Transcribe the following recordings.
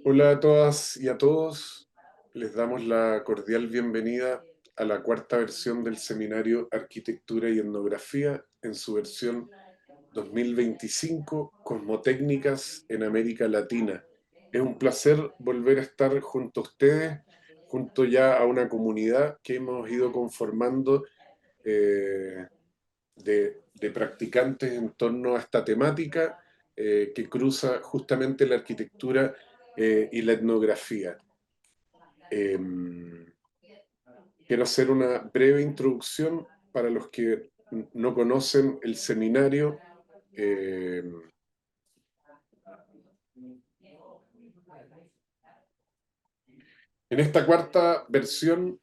Hola a todas y a todos. Les damos la cordial bienvenida a la cuarta versión del seminario Arquitectura y Etnografía en su versión 2025, Cosmotécnicas en América Latina. Es un placer volver a estar junto a ustedes, junto ya a una comunidad que hemos ido conformando de practicantes en torno a esta temática que cruza justamente la arquitectura y la etnografía. Eh, Quiero hacer una breve introducción para los que no conocen el seminario. Eh, en esta cuarta versión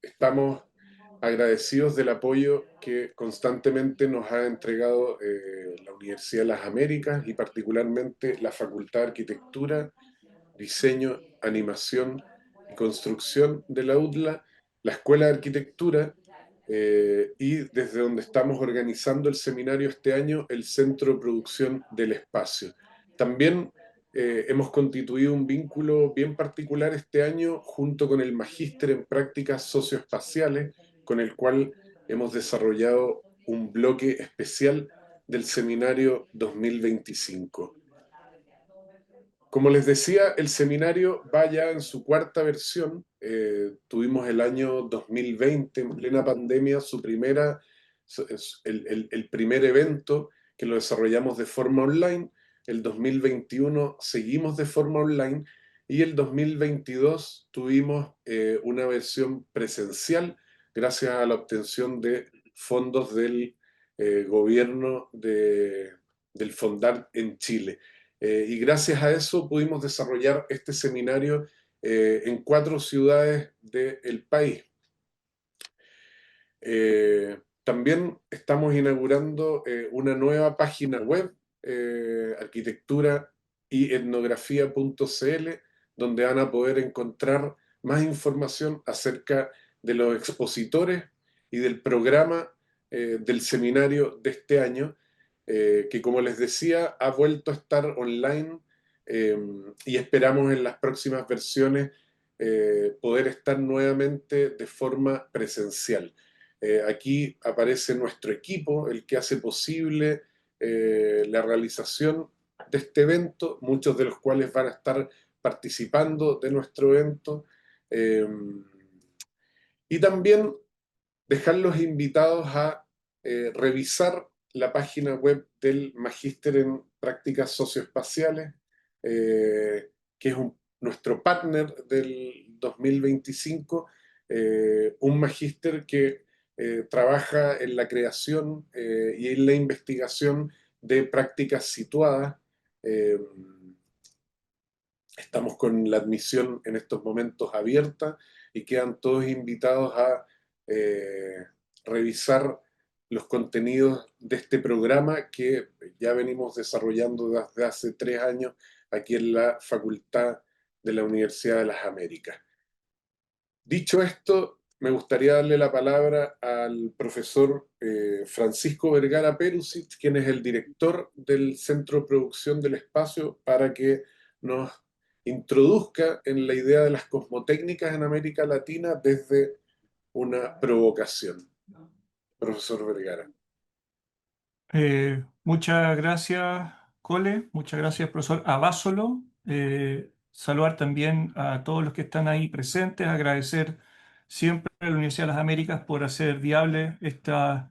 estamos agradecidos del apoyo que constantemente nos ha entregado la Universidad de las Américas y particularmente la Facultad de Arquitectura, Diseño, Animación y Construcción de la UDLA, la Escuela de Arquitectura y desde donde estamos organizando el seminario este año, el Centro de Producción del Espacio. También hemos constituido un vínculo bien particular este año junto con el Magíster en Prácticas Socioespaciales, con el cual hemos desarrollado un bloque especial del seminario 2025. Como les decía, el seminario va ya en su cuarta versión. Tuvimos el año 2020, en plena pandemia, el primer evento que lo desarrollamos de forma online. El 2021 seguimos de forma online y el 2022 tuvimos una versión presencial gracias a la obtención de fondos del gobierno del Fondar en Chile. Y gracias a eso pudimos desarrollar este seminario en 4 ciudades del país. También estamos inaugurando una nueva página web, arquitectura y etnografía.cl, donde van a poder encontrar más información acerca de los expositores y del programa del seminario de este año, que como les decía, ha vuelto a estar online eh, y esperamos en las próximas versiones poder estar nuevamente de forma presencial. Aquí aparece nuestro equipo, el que hace posible la realización de este evento, muchos de los cuales van a estar participando de nuestro evento. Eh, y también dejarlos invitados a revisar la página web del Magíster en Prácticas Socioespaciales, que es nuestro partner del 2025, un magíster que trabaja en la creación y en la investigación de prácticas situadas. Eh, Estamos con la admisión en estos momentos abierta y quedan todos invitados a eh, revisar los contenidos de este programa que ya venimos desarrollando desde hace 3 años aquí en la Facultad de la Universidad de las Américas. Dicho esto, me gustaría darle la palabra al profesor Francisco Vergara Perusic, quien es el director del Centro de Producción del Espacio, para que nos introduzca en la idea de las cosmotécnicas en América Latina desde una provocación. Profesor Vergara. Muchas gracias, Cole. Muchas gracias, profesor Abásolo. Saludar también a todos los que están ahí presentes. Agradecer siempre a la Universidad de las Américas por hacer viable estas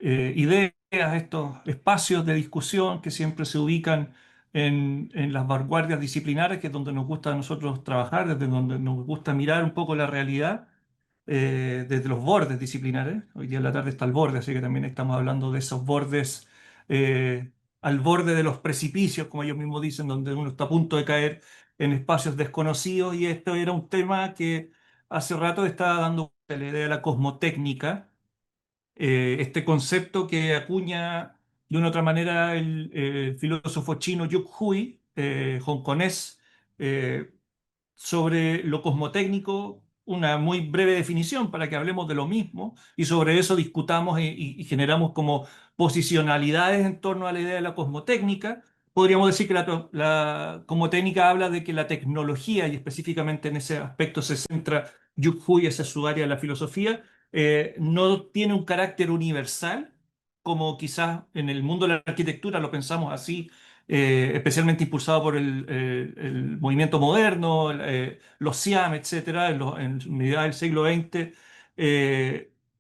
ideas, estos espacios de discusión que siempre se ubican en las vanguardias disciplinares, que es donde nos gusta a nosotros trabajar, desde donde nos gusta mirar un poco la realidad desde los bordes disciplinares. Hoy día en la tarde está el borde, así que también estamos hablando de esos bordes al borde de los precipicios, como ellos mismos dicen, donde uno está a punto de caer en espacios desconocidos. Y esto era un tema que hace rato estaba dando la idea de la cosmotécnica, este concepto que acuña de una u otra manera el filósofo chino Yuk Hui, hongkonés, eh, sobre lo cosmotécnico, una muy breve definición para que hablemos de lo mismo y sobre eso discutamos y generamos como posicionalidades en torno a la idea de la cosmotécnica, podríamos decir que como técnica habla de que la tecnología, y específicamente en ese aspecto se centra Yuk Hui, esa es su área de la filosofía, no tiene un carácter universal, como quizás en el mundo de la arquitectura lo pensamos así, especialmente impulsado por el movimiento moderno, los SIAM, etcétera, en mediados del siglo XX.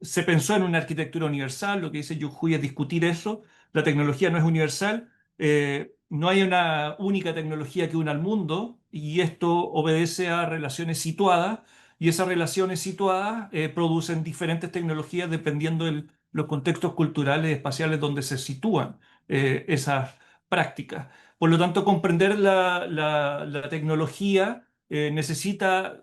Se pensó en una arquitectura universal. Lo que dice Yuk Hui es discutir eso. La tecnología no es universal. No hay una única tecnología que una al mundo, y esto obedece a relaciones situadas, y esas relaciones situadas producen diferentes tecnologías dependiendo de los contextos culturales y espaciales donde se sitúan esas prácticas. Por lo tanto, comprender la tecnología necesita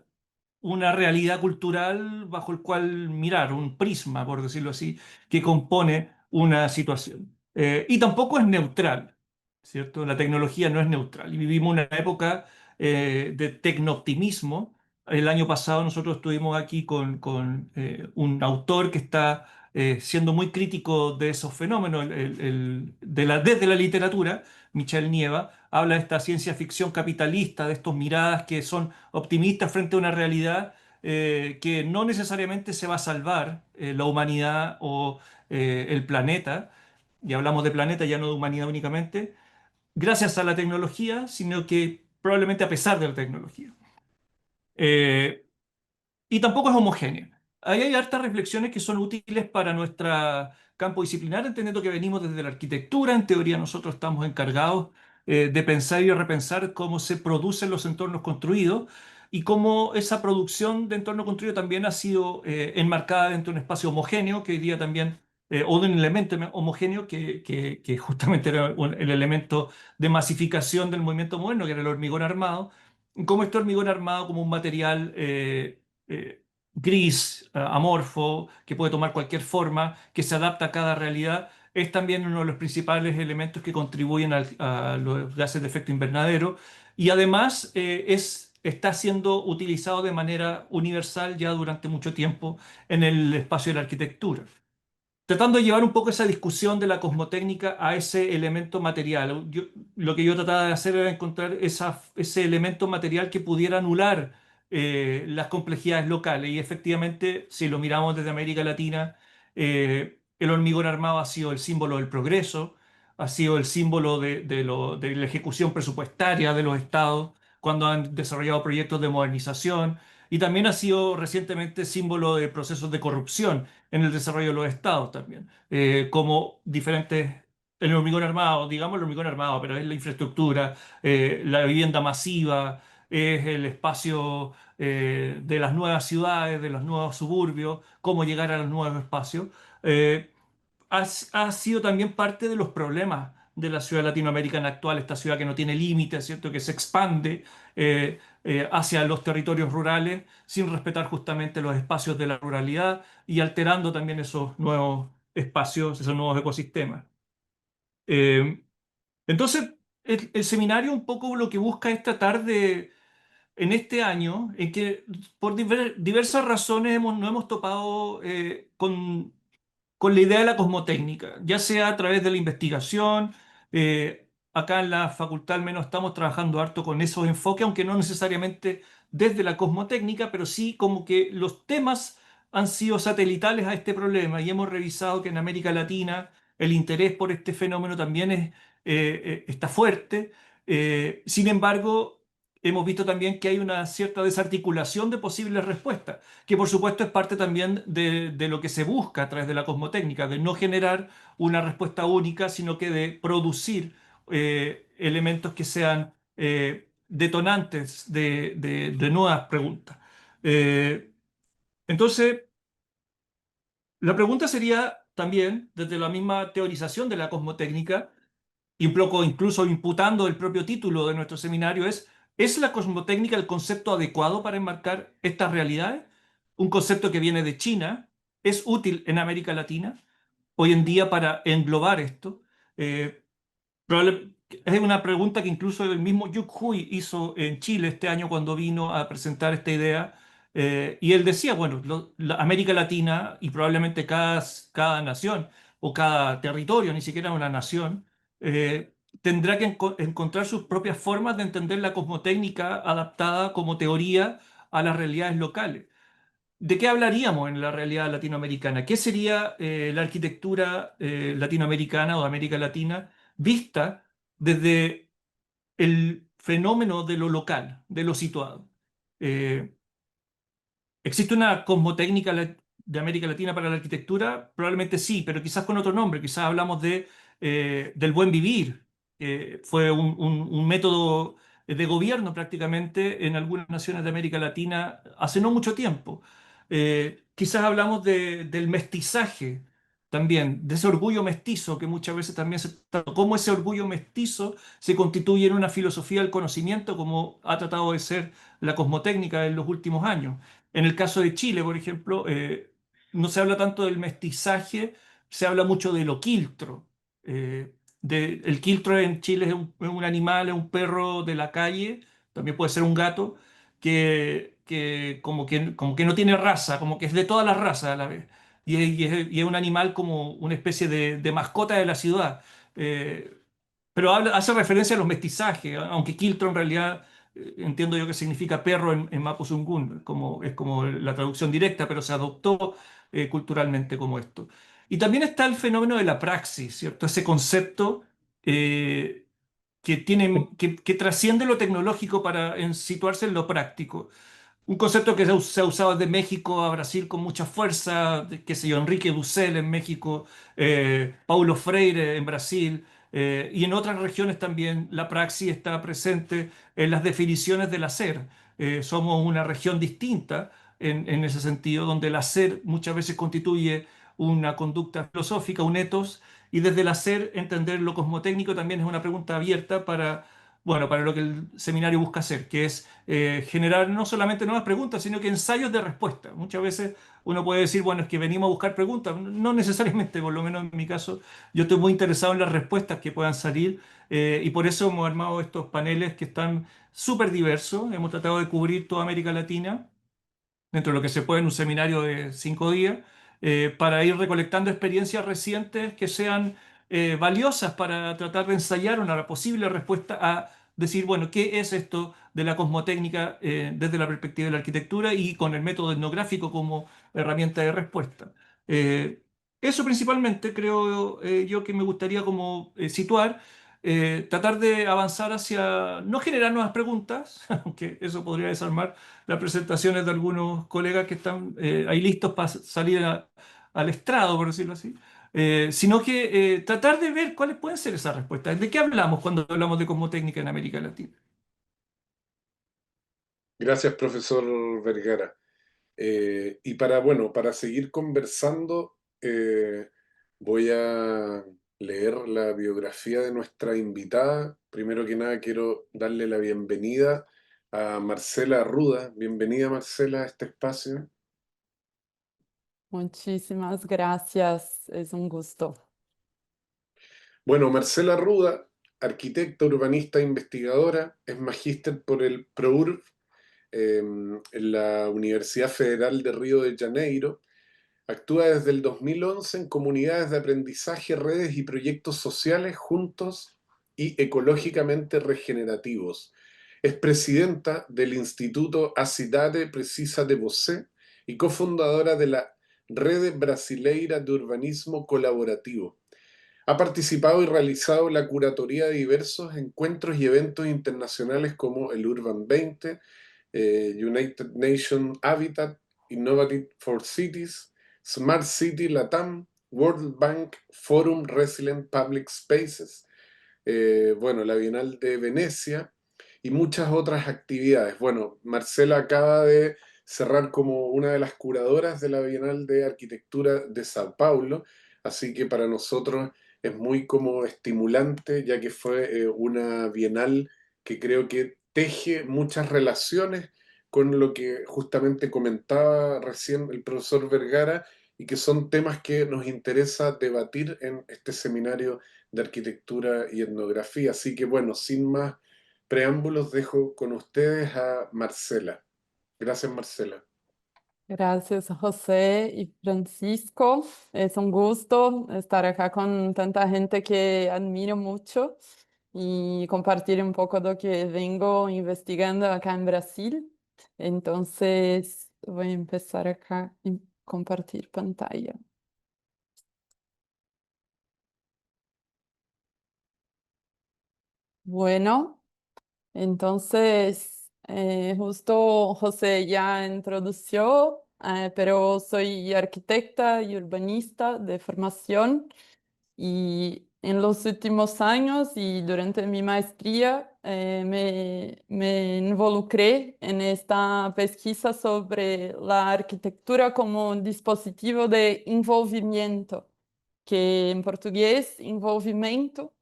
una realidad cultural bajo el cual mirar, un prisma, por decirlo así, que compone una situación. Y tampoco es neutral, ¿cierto? La tecnología no es neutral. Y vivimos una época de tecnooptimismo. El año pasado nosotros estuvimos aquí con un autor que está siendo muy crítico de esos fenómenos, desde la literatura. Michel Nieva habla de esta ciencia ficción capitalista, de estas miradas que son optimistas frente a una realidad que no necesariamente se va a salvar la humanidad o el planeta, y hablamos de planeta, ya no de humanidad únicamente, gracias a la tecnología, sino que probablemente a pesar de la tecnología. Eh, y tampoco es homogénea. Ahí hay hartas reflexiones que son útiles para nuestro campo disciplinar, entendiendo que venimos desde la arquitectura. En teoría, nosotros estamos encargados de pensar y repensar cómo se producen los entornos construidos y cómo esa producción de entorno construido también ha sido enmarcada dentro de un espacio homogéneo, que hoy día también, o de un elemento homogéneo que justamente era el elemento de masificación del movimiento moderno, que era el hormigón armado. Cómo este hormigón armado como un material eh, gris, amorfo, que puede tomar cualquier forma, que se adapta a cada realidad, es también uno de los principales elementos que contribuyen a los gases de efecto invernadero, y además está siendo utilizado de manera universal ya durante mucho tiempo en el espacio de la arquitectura, tratando de llevar un poco esa discusión de la cosmotécnica a ese elemento material. Lo que yo trataba de hacer era encontrar ese elemento material que pudiera anular las complejidades locales. Y efectivamente, si lo miramos desde América Latina, el hormigón armado ha sido el símbolo del progreso, ha sido el símbolo de la ejecución presupuestaria de los estados cuando han desarrollado proyectos de modernización, y también ha sido recientemente símbolo de procesos de corrupción en el desarrollo de los estados también, como diferentes, el hormigón armado, digamos el hormigón armado, pero es la infraestructura, la vivienda masiva, es el espacio de las nuevas ciudades, de los nuevos suburbios, cómo llegar a los nuevos espacios. Eh, ha sido también parte de los problemas de la ciudad latinoamericana actual, esta ciudad que no tiene límites, ¿cierto? Que se expande hacia los territorios rurales sin respetar justamente los espacios de la ruralidad y alterando también esos nuevos espacios, esos nuevos ecosistemas. Eh, entonces, el seminario un poco lo que busca es tratar de, en este año, en que por diversas razones no hemos topado con la idea de la cosmotécnica, ya sea a través de la investigación. Acá en la facultad al menos estamos trabajando harto con esos enfoques, aunque no necesariamente desde la cosmotécnica, pero sí como que los temas han sido satelitales a este problema, y hemos revisado que en América Latina el interés por este fenómeno también está fuerte. Sin embargo, hemos visto también que hay una cierta desarticulación de posibles respuestas, que por supuesto es parte también de lo que se busca a través de la cosmotécnica, de no generar una respuesta única, sino que de producir elementos que sean detonantes de nuevas preguntas. Eh, entonces, la pregunta sería también, desde la misma teorización de la cosmotécnica, y un poco incluso imputando el propio título de nuestro seminario, ¿es la cosmotécnica el concepto adecuado para enmarcar estas realidades? Un concepto que viene de China, ¿es útil en América Latina hoy en día para englobar esto? Eh, es una pregunta que incluso el mismo Yuk Hui hizo en Chile este año cuando vino a presentar esta idea. Y él decía, bueno, América Latina y probablemente cada nación o cada territorio, ni siquiera una nación, tendrá que encontrar sus propias formas de entender la cosmotécnica adaptada como teoría a las realidades locales. ¿De qué hablaríamos en la realidad latinoamericana? ¿Qué sería la arquitectura latinoamericana o de América Latina vista desde el fenómeno de lo local, de lo situado? Eh, ¿Existe una cosmotécnica de América Latina para la arquitectura? Probablemente sí, pero quizás con otro nombre. Quizás hablamos del buen vivir. Fue un método de gobierno prácticamente en algunas naciones de América Latina hace no mucho tiempo. Quizás hablamos del mestizaje también, de ese orgullo mestizo que muchas veces también cómo ese orgullo mestizo se constituye en una filosofía del conocimiento como ha tratado de ser la cosmotécnica en los últimos años. En el caso de Chile, por ejemplo, no se habla tanto del mestizaje, se habla mucho de lo quiltro. Eh, el quiltro en Chile es un animal, es un perro de la calle, también puede ser un gato, que como que no tiene raza, como que es de todas las razas a la vez. Y es un animal como una especie de mascota de la ciudad. Eh, pero hace referencia a los mestizajes, aunque quiltro en realidad entiendo yo que significa perro en Mapuzungún, es como la traducción directa, pero se adoptó culturalmente como esto. Y también está el fenómeno de la praxis, ¿cierto? Ese concepto eh, que trasciende lo tecnológico para situarse en lo práctico. Un concepto que se ha usado desde México a Brasil con mucha fuerza, qué sé yo, Enrique Dussel en México, Paulo Freire en Brasil, y en otras regiones también la praxis está presente en las definiciones del hacer. Somos una región distinta en ese sentido, donde el hacer muchas veces constituye una conducta filosófica, un ethos, y desde el hacer entender lo cosmotécnico también es una pregunta abierta para lo que el seminario busca hacer, que es generar no solamente nuevas preguntas, sino que ensayos de respuesta. Muchas veces uno puede decir, bueno, es que venimos a buscar preguntas. No necesariamente, por lo menos en mi caso, yo estoy muy interesado en las respuestas que puedan salir y por eso hemos armado estos paneles que están súper diversos. Hemos tratado de cubrir toda América Latina dentro de lo que se puede en un seminario de 5 días, para ir recolectando experiencias recientes que sean valiosas para tratar de ensayar una posible respuesta a decir, bueno, ¿qué es esto de la cosmotécnica desde la perspectiva de la arquitectura y con el método etnográfico como herramienta de respuesta? Eh, Eso principalmente creo yo que me gustaría como situar. Tratar de avanzar hacia no generar nuevas preguntas, aunque eso podría desarmar las presentaciones de algunos colegas que están ahí listos para salir al estrado, por decirlo así, sino que tratar de ver cuáles pueden ser esas respuestas. ¿De qué hablamos cuando hablamos de cosmotécnica en América Latina? Gracias, profesor Vergara. Y bueno, para seguir conversando, voy a leer la biografía de nuestra invitada. Primero que nada, quiero darle la bienvenida a Marcela Arruda. Bienvenida, Marcela, a este espacio. Muchísimas gracias, es un gusto. Bueno, Marcela Arruda, arquitecta, urbanista e investigadora, es magíster por el ProURB en la Universidad Federal de Río de Janeiro. Actúa desde el 2011 en comunidades de aprendizaje, redes y proyectos sociales juntos y ecológicamente regenerativos. Es presidenta del Instituto A Cidade Precisa de Você y cofundadora de la Rede Brasileira de Urbanismo Colaborativo. Ha participado y realizado la curatoría de diversos encuentros y eventos internacionales como el Urban 20, United Nations Habitat, Innovative for Cities, Smart City Latam, World Bank Forum Resilient Public Spaces, bueno, la Bienal de Venecia y muchas otras actividades. Bueno, Marcela acaba de cerrar como una de las curadoras de la Bienal de Arquitectura de Sao Paulo, así que para nosotros es muy como estimulante, ya que fue una bienal que creo que teje muchas relaciones con lo que justamente comentaba recién el profesor Vergara y que son temas que nos interesa debatir en este seminario de arquitectura y etnografía. Así que bueno, sin más preámbulos, dejo con ustedes a Marcela. Gracias, Marcela. Gracias, José y Francisco. Es un gusto estar acá con tanta gente que admiro mucho y compartir un poco lo que vengo investigando acá en Brasil. Entonces, voy a empezar acá en compartir pantalla. Bueno, entonces, justo José ya introdució, pero soy arquitecta y urbanista de formación. Y en los últimos años y durante mi maestría me involucré en esta pesquisa sobre la arquitectura como un dispositivo de envolvimiento, que en portugués, envolvimiento,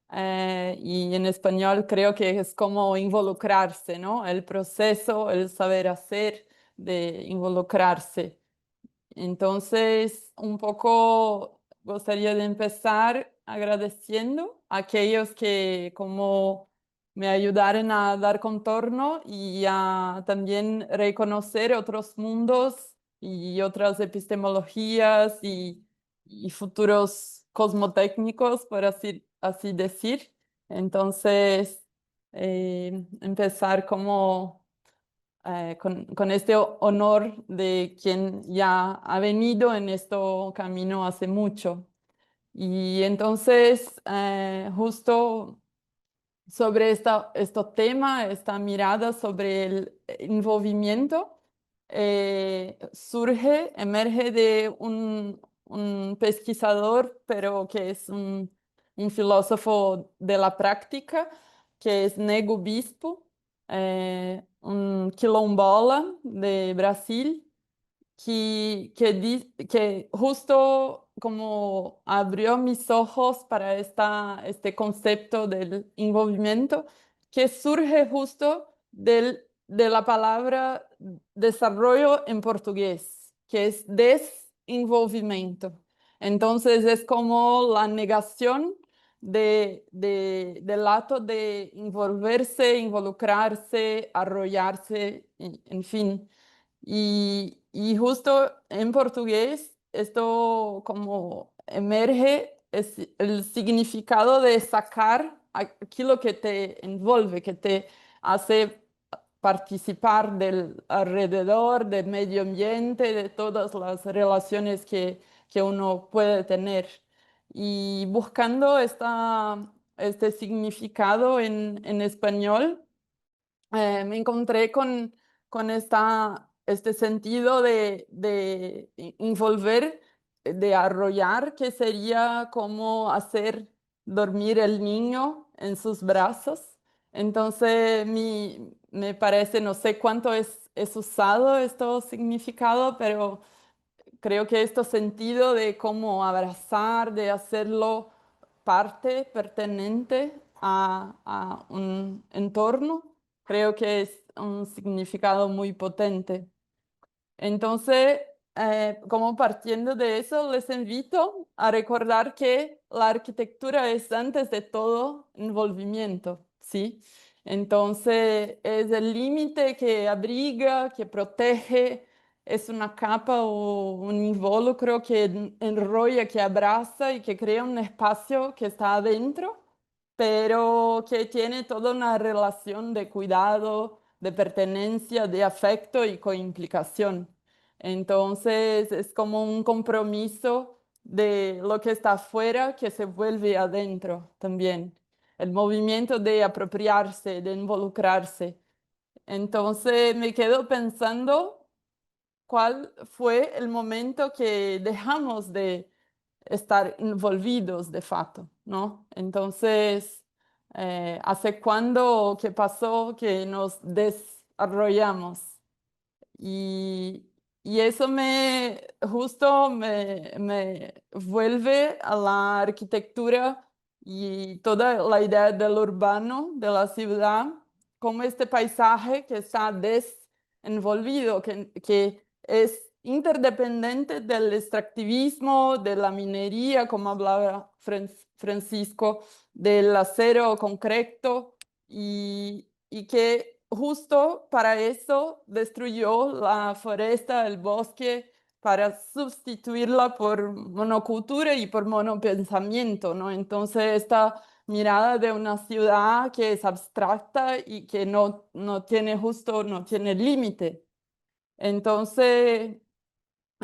y en español creo que es como involucrarse, ¿no? El proceso, el saber hacer de involucrarse. Entonces, un poco gustaría de empezar agradeciendo a aquellos que como me ayudaron a dar contorno y a también reconocer otros mundos y otras epistemologías y futuros cosmotécnicos, por así decir. Entonces, empezar como con este honor de quien ya ha venido en este camino hace mucho. Y entonces, justo sobre este tema, esta mirada sobre el envolvimiento, emerge de un pesquisador, pero que es un filósofo de la práctica, que es Nego Bispo, un quilombola de Brasil, que justo como abrió mis ojos para este concepto del envolvimiento, que surge justo de la palabra desarrollo en portugués, que es desenvolvimiento. Entonces es como la negación del acto de envolverse, involucrarse, arrollarse, en fin. Y justo en portugués, esto como emerge es el significado de sacar aquello que te envuelve, que te hace participar del alrededor, del medio ambiente, de todas las relaciones que uno puede tener. Y buscando este significado en español, me encontré con este sentido de envolver, de arrollar, que sería como hacer dormir el niño en sus brazos. Entonces, me parece, no sé cuánto es usado este significado, pero creo que este sentido de cómo abrazar, de hacerlo parte pertenente a un entorno, creo que es un significado muy potente. Entonces, como partiendo de eso, les invito a recordar que la arquitectura es antes de todo envolvimiento, ¿sí? Entonces, es el límite que abriga, que protege, es una capa o un involucro que enrolla, que abraza y que crea un espacio que está adentro, pero que tiene toda una relación de cuidado, de pertenencia, de afecto y coimplicación. Entonces es como un compromiso de lo que está afuera que se vuelve adentro también. El movimiento de apropiarse, de involucrarse. Entonces me quedo pensando cuál fue el momento que dejamos de estar envolvidos de facto, ¿no? Entonces, ¿hace cuándo que pasó que nos desarrollamos? Y, y eso justo me vuelve a la arquitectura y toda la idea del urbano, de la ciudad, como este paisaje que está desenvolvido, que es interdependiente del extractivismo, de la minería, como hablaba Francisco, del acero concreto y que justo para eso destruyó la foresta, el bosque, para sustituirla por monocultura y por monopensamiento, ¿no? Entonces, esta mirada de una ciudad que es abstracta y que no tiene justo, no tiene límite. Entonces,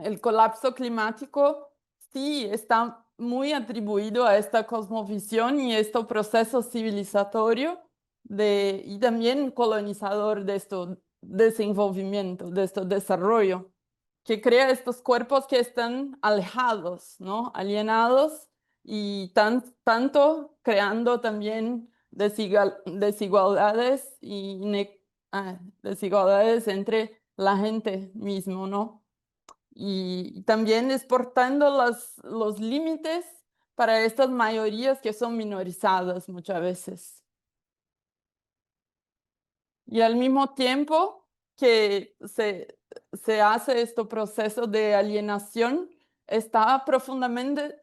el colapso climático sí está muy atribuido a esta cosmovisión y este proceso civilizatorio y también colonizador de este desenvolvimiento, de este desarrollo, que crea estos cuerpos que están alejados, ¿no? Alienados y tanto creando también desigualdades desigualdades entre la gente mismo, ¿no? Y también exportando los límites para estas mayorías que son minorizadas muchas veces. Y al mismo tiempo que se hace este proceso de alienación, está profundamente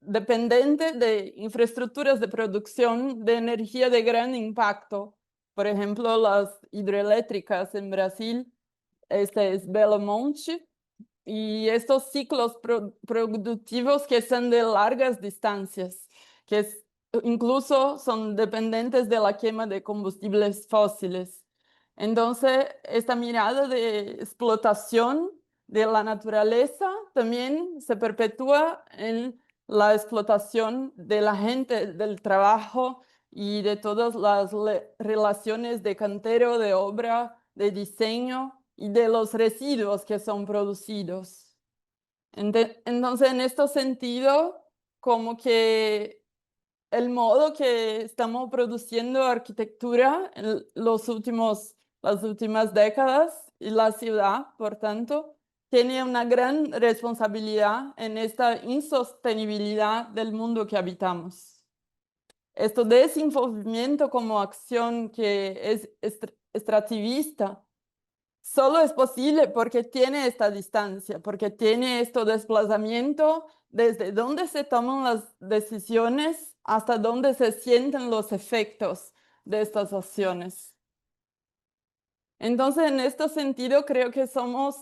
dependiente de infraestructuras de producción de energía de gran impacto. Por ejemplo, las hidroeléctricas en Brasil, este es Belo Monte, y estos ciclos productivos que son de largas distancias, incluso son dependientes de la quema de combustibles fósiles. Entonces, esta mirada de explotación de la naturaleza también se perpetúa en la explotación de la gente, del trabajo y de todas las relaciones de cantero, de obra, de diseño y de los residuos que son producidos. Entonces, en este sentido, como que el modo que estamos produciendo arquitectura en las últimas décadas y la ciudad, por tanto, tiene una gran responsabilidad en esta insostenibilidad del mundo que habitamos. Este desenvolvimiento como acción que es extractivista solo es posible porque tiene esta distancia, porque tiene este desplazamiento desde donde se toman las decisiones hasta donde se sienten los efectos de estas acciones. Entonces, en este sentido, creo que somos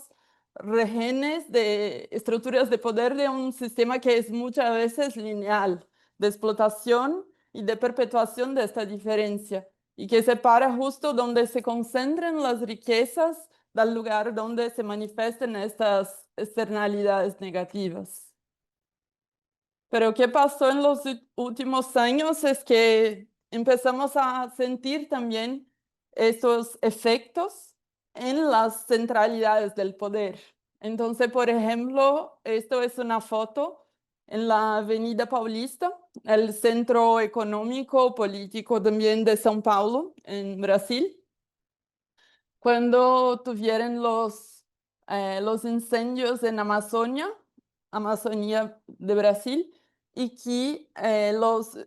rehenes de estructuras de poder de un sistema que es muchas veces lineal, de explotación y de perpetuación de esta diferencia, y que separa justo donde se concentran las riquezas del lugar donde se manifiestan estas externalidades negativas. Pero ¿qué pasó en los últimos años? Es que empezamos a sentir también estos efectos en las centralidades del poder. Entonces, por ejemplo, esto es una foto en la Avenida Paulista, el centro económico, político también de São Paulo, en Brasil, cuando tuvieron los incendios en Amazonía de Brasil, y que los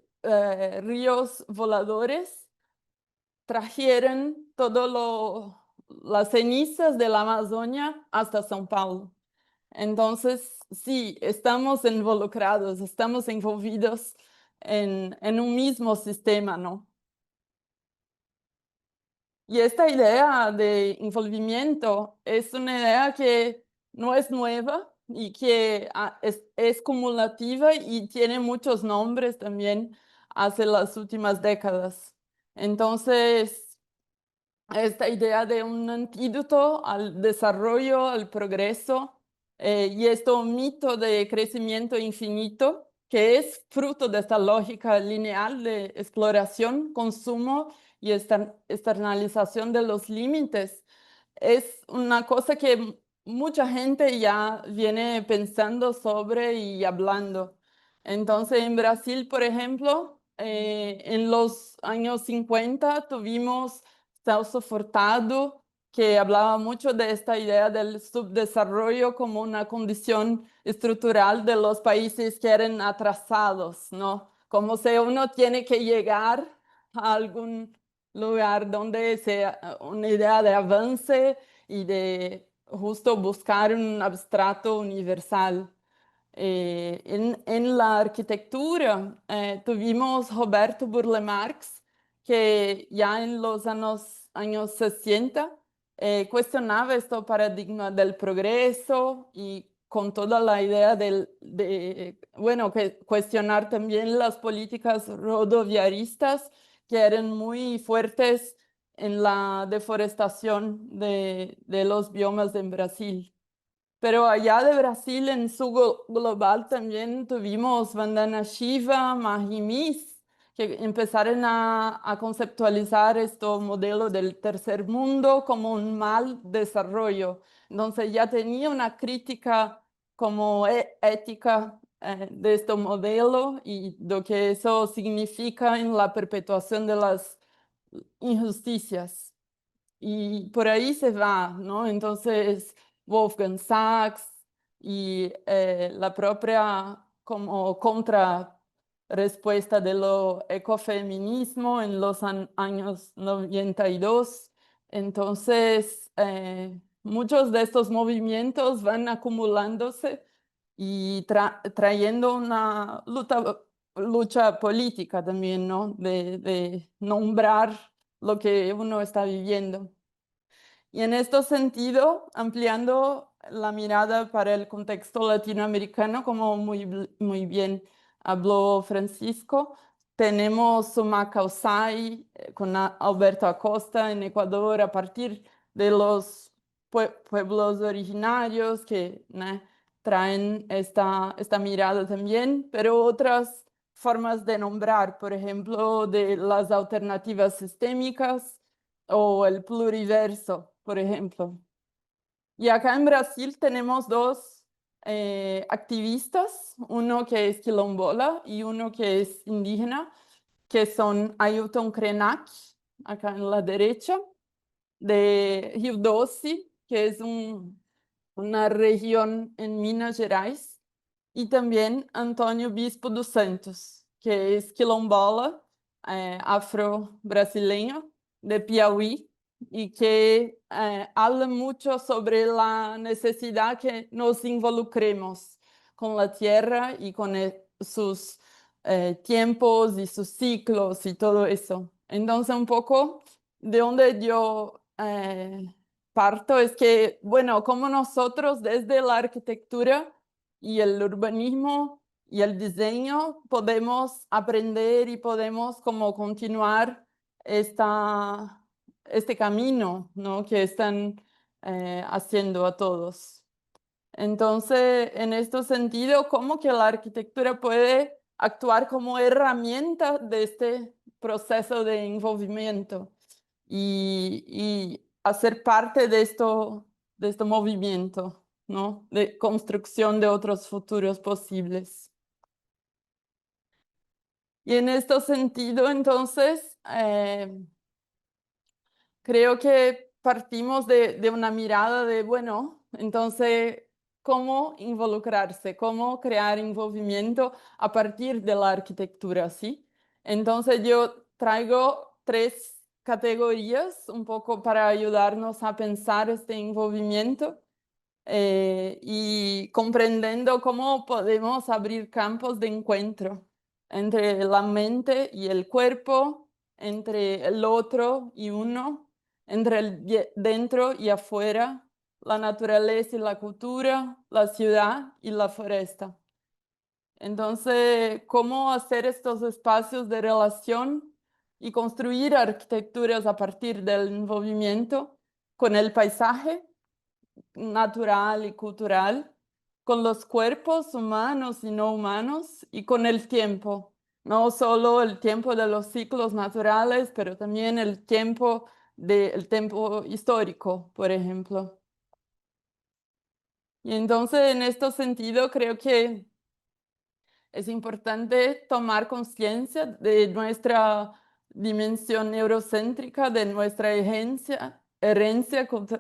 ríos voladores trajeron todas las cenizas de la Amazonia hasta São Paulo. Entonces, sí, estamos involucrados, estamos envolvidos en un mismo sistema, ¿no? Y esta idea de envolvimiento es una idea que no es nueva y que es cumulativa y tiene muchos nombres también hace las últimas décadas. Entonces, esta idea de un antídoto al desarrollo, al progreso, y este mito de crecimiento infinito, que es fruto de esta lógica lineal de exploración, consumo y externalización de los límites, es una cosa que mucha gente ya viene pensando sobre y hablando. Entonces, en Brasil, por ejemplo, en los años 50 tuvimos Celso Furtado, que hablaba mucho de esta idea del subdesarrollo como una condición estructural de los países que eran atrasados, ¿no? Como si uno tiene que llegar a algún lugar donde sea una idea de avance y de justo buscar un abstrato universal. En la arquitectura tuvimos Roberto Burle Marx, que ya en los años 60 cuestionaba este paradigma del progreso y con toda la idea bueno, que cuestionar también las políticas rodoviaristas que eran muy fuertes en la deforestación de los biomas en Brasil. Pero allá de Brasil, en su global, también tuvimos Vandana Shiva, Mahimis, que empezaron a conceptualizar este modelo del tercer mundo como un mal desarrollo. Entonces ya tenía una crítica como ética de este modelo y lo que eso significa en la perpetuación de las injusticias. Y por ahí se va, ¿no? Entonces, Wolfgang Sachs y la propia como contrarrespuesta de lo ecofeminismo en los años 92. Entonces, muchos de estos movimientos van acumulándose y trayendo una lucha política también, ¿no? De nombrar lo que uno está viviendo. Y en este sentido, ampliando la mirada para el contexto latinoamericano, como muy bien habló Francisco, tenemos Sumaca Usai con Alberto Acosta en Ecuador a partir de los pueblos originarios que traen esta mirada también, pero otras formas de nombrar, por ejemplo, de las alternativas sistémicas o el pluriverso, por ejemplo. Y acá en Brasil tenemos dos activistas, uno que es quilombola y uno que es indígena, que son Ailton Krenak, acá en la derecha, de Rio Doce, que es una región en Minas Gerais, y también Antônio Bispo dos Santos, que es quilombola, afro-brasileño, de Piauí, y que habla mucho sobre la necesidad que nos involucremos con la tierra y con sus tiempos y sus ciclos y todo eso. Entonces, un poco de donde yo parto es que, bueno, como nosotros desde la arquitectura y el urbanismo y el diseño podemos aprender y podemos como continuar este camino, ¿no? Que están haciendo a todos. Entonces, en este sentido, ¿cómo que la arquitectura puede actuar como herramienta de este proceso de envolvimiento y hacer parte de este movimiento, ¿no? De construcción de otros futuros posibles? Y en este sentido, entonces, creo que partimos de una mirada de, bueno, entonces, ¿cómo involucrarse? ¿Cómo crear envolvimiento a partir de la arquitectura? ¿Sí? Entonces, yo traigo tres categorías un poco para ayudarnos a pensar este envolvimiento y comprendiendo cómo podemos abrir campos de encuentro entre la mente y el cuerpo, entre el otro y uno, entre el dentro y afuera, la naturaleza y la cultura, la ciudad y la foresta. Entonces, ¿cómo hacer estos espacios de relación y construir arquitecturas a partir del movimiento con el paisaje natural y cultural, con los cuerpos humanos y no humanos y con el tiempo? No solo el tiempo de los ciclos naturales, pero también el tiempo histórico, por ejemplo. Y entonces, en este sentido, creo que es importante tomar conciencia de nuestra dimensión eurocéntrica, de nuestra herencia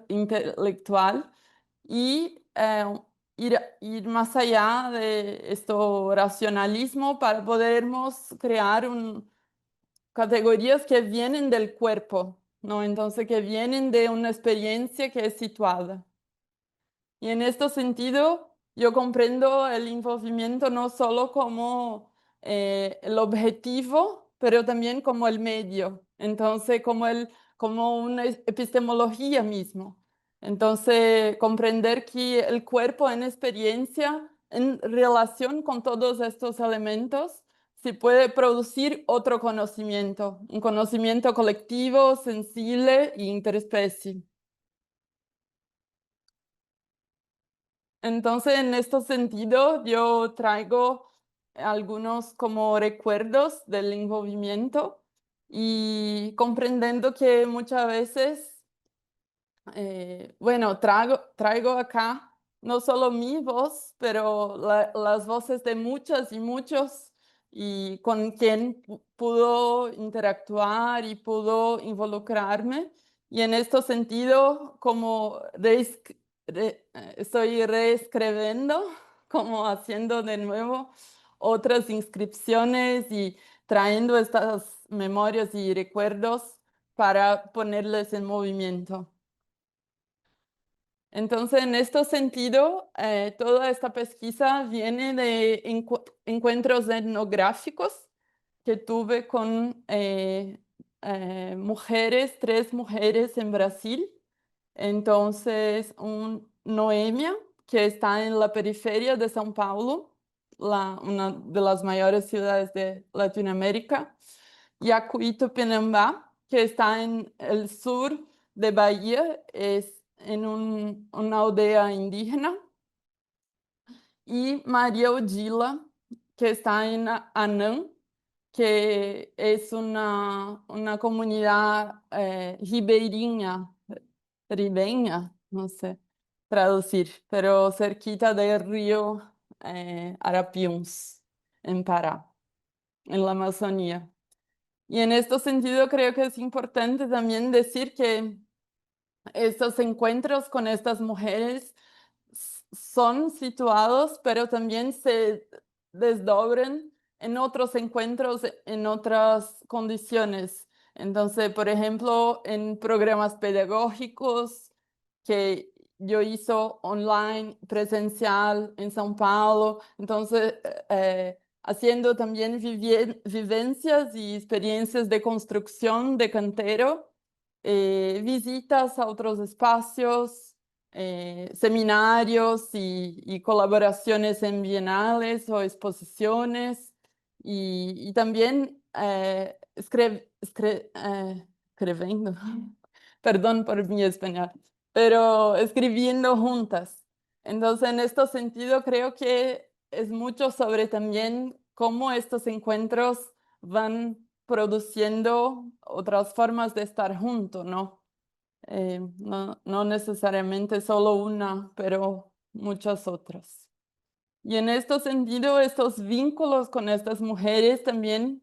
intelectual y ir más allá de este racionalismo para podermos crear categorías que vienen del cuerpo, ¿no? Entonces, que vienen de una experiencia que es situada. Y en este sentido, yo comprendo el envolvimiento no solo como el objetivo, pero también como el medio. Entonces, como una epistemología mismo. Entonces, comprender que el cuerpo en experiencia, en relación con todos estos elementos, se puede producir otro conocimiento, un conocimiento colectivo, sensible e interespecie. Entonces, en este sentido, yo traigo algunos como recuerdos del movimiento y comprendiendo que muchas veces bueno, traigo acá no solo mi voz, pero las voces de muchas y muchos, y con quien pudo interactuar y pudo involucrarme. Y en este sentido, como estoy reescribiendo, como haciendo de nuevo otras inscripciones y trayendo estas memorias y recuerdos para ponerles en movimiento. Entonces, en este sentido, toda esta pesquisa viene de encuentros etnográficos que tuve con mujeres, 3 mujeres en Brasil. Entonces, Noemia, que está en la periferia de São Paulo, una de las mayores ciudades de Latinoamérica, y Pinambá, que está en el sur de Bahía, es en una aldea indígena, y María Odila, que está en Anã, que es una comunidad ribeña, no sé traducir, pero cerquita del río Arapiuns, en Pará, en la Amazonía. Y en este sentido creo que es importante también decir que estos encuentros con estas mujeres son situados, pero también se desdobran en otros encuentros, en otras condiciones. Entonces, por ejemplo, en programas pedagógicos que yo hizo online, presencial en São Paulo, entonces haciendo también vivencias y experiencias de construcción de cantero, visitas a otros espacios, seminarios y colaboraciones en bienales o exposiciones, y también escribiendo, perdón por mi español, pero escribiendo juntas. Entonces, en este sentido, creo que es mucho sobre también cómo estos encuentros van produciendo otras formas de estar juntos, ¿no? No necesariamente solo una, pero muchas otras. Y en este sentido, estos vínculos con estas mujeres también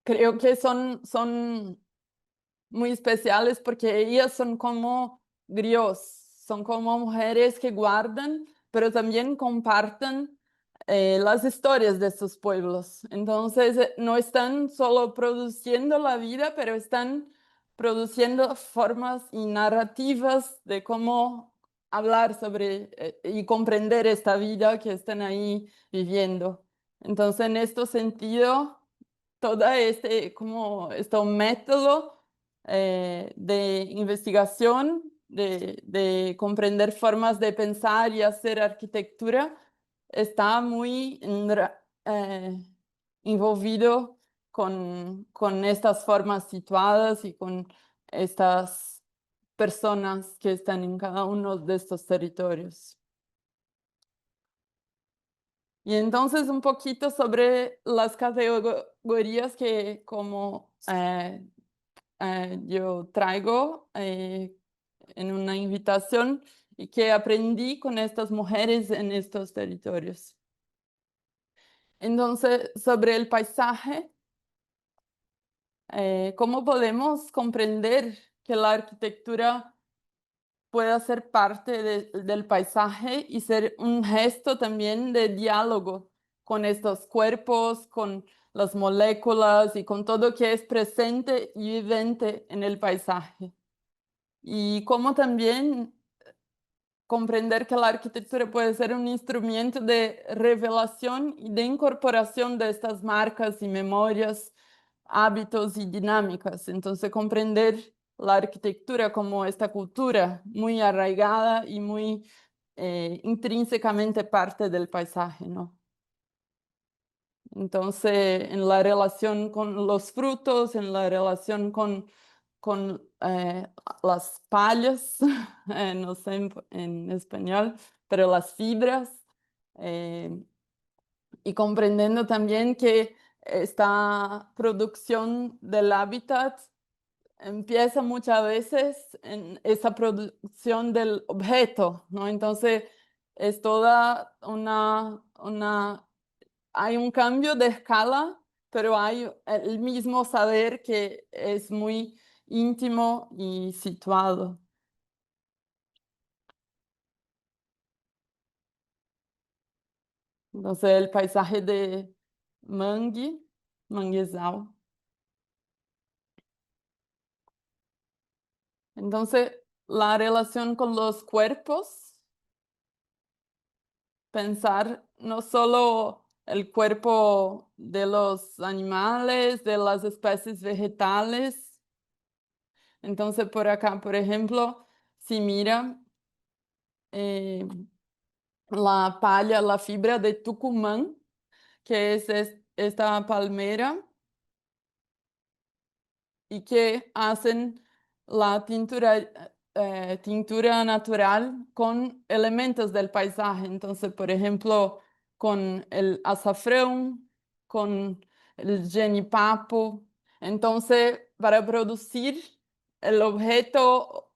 creo que son muy especiales porque ellas son como griots, son como mujeres que guardan, pero también comparten las historias de sus pueblos. Entonces, no están solo produciendo la vida, pero están produciendo formas y narrativas de cómo hablar sobre y comprender esta vida que están ahí viviendo. Entonces, en este sentido, todo este método de investigación, de comprender formas de pensar y hacer arquitectura, está muy envolvido con estas formas situadas y con estas personas que están en cada uno de estos territorios. Y entonces un poquito sobre las categorías que como yo traigo en una invitación y que aprendí con estas mujeres en estos territorios. Entonces, sobre el paisaje, ¿cómo podemos comprender que la arquitectura pueda ser parte del paisaje y ser un gesto también de diálogo con estos cuerpos, con las moléculas y con todo que es presente y vivente en el paisaje? Y cómo también comprender que la arquitectura puede ser un instrumento de revelación y de incorporación de estas marcas y memorias, hábitos y dinámicas. Entonces, comprender la arquitectura como esta cultura muy arraigada y muy intrínsecamente parte del paisaje, ¿no? Entonces, en la relación con los frutos, en la relación con las pallas, no sé en español, pero las fibras, eh, y comprendiendo también que esta producción del hábitat empieza muchas veces en esa producción del objeto, ¿no? Entonces, es toda hay un cambio de escala, pero hay el mismo saber que es muy íntimo y situado. Entonces, el paisaje de Manguezal. Entonces, la relación con los cuerpos, pensar no solo el cuerpo de los animales, de las especies vegetales. Entonces, por acá, por ejemplo, si mira la palla, la fibra de Tucumán, que es esta palmera, y que hacen la tintura natural con elementos del paisaje. Entonces, por ejemplo, con el azafrán, con el genipapo. Entonces, para producir el objeto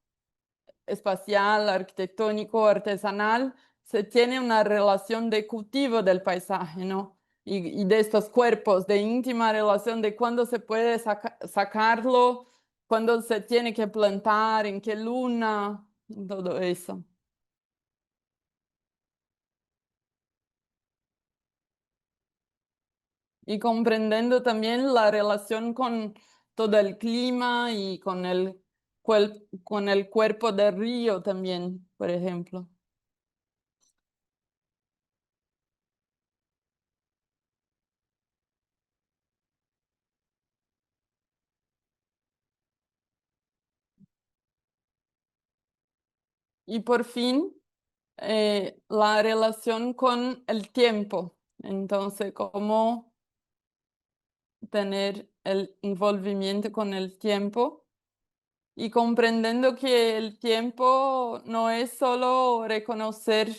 espacial, arquitectónico, artesanal, se tiene una relación de cultivo del paisaje, ¿no? Y de estos cuerpos, de íntima relación de cuándo se puede sacarlo, cuándo se tiene que plantar, en qué luna, todo eso. Y comprendiendo también la relación con todo el clima y con con el cuerpo del río también, por ejemplo. Y por fin, la relación con el tiempo. Entonces, cómo tener el envolvimiento con el tiempo y comprendiendo que el tiempo no es solo reconocer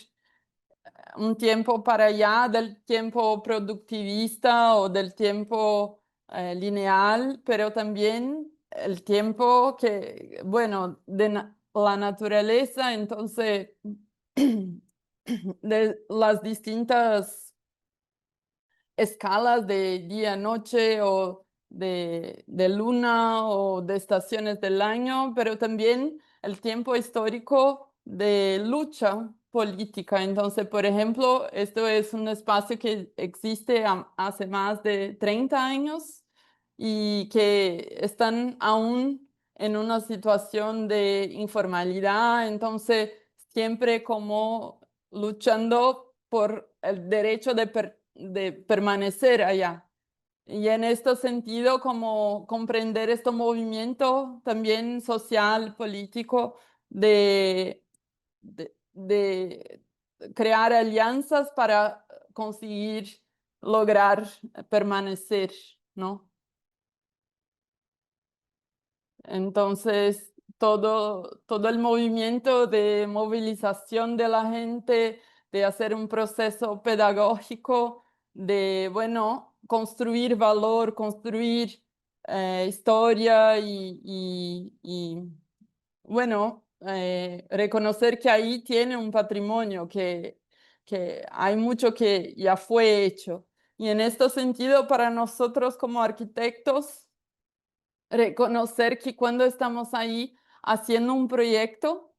un tiempo para allá del tiempo productivista o del tiempo lineal, pero también el tiempo que, bueno, de la naturaleza, entonces, de las distintas escalas de día, noche o de luna o de estaciones del año, pero también el tiempo histórico de lucha política. Entonces, por ejemplo, esto es un espacio que existe hace más de 30 años y que están aún en una situación de informalidad, entonces siempre como luchando por el derecho de permanecer allá. Y en este sentido, como comprender este movimiento también social, político, de crear alianzas para conseguir lograr permanecer, ¿no? Entonces, todo el movimiento de movilización de la gente, de hacer un proceso pedagógico, de, bueno, construir valor, construir historia bueno, reconocer que ahí tiene un patrimonio, que hay mucho que ya fue hecho. Y en este sentido, para nosotros como arquitectos, reconocer que cuando estamos ahí haciendo un proyecto,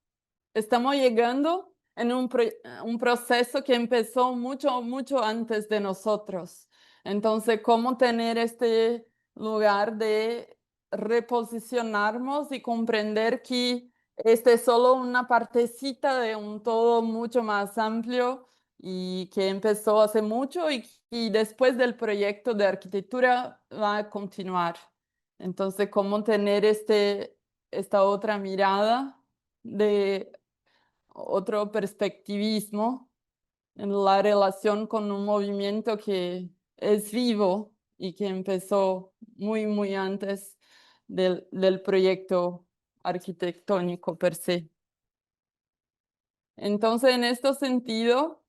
estamos llegando en un proceso que empezó mucho, mucho antes de nosotros. Entonces, ¿cómo tener este lugar de reposicionarnos y comprender que este es solo una partecita de un todo mucho más amplio y que empezó hace mucho y después del proyecto de arquitectura va a continuar? Entonces, ¿cómo tener esta otra mirada, de otro perspectivismo en la relación con un movimiento que es vivo y que empezó muy, muy antes del proyecto arquitectónico per se. Entonces, en este sentido,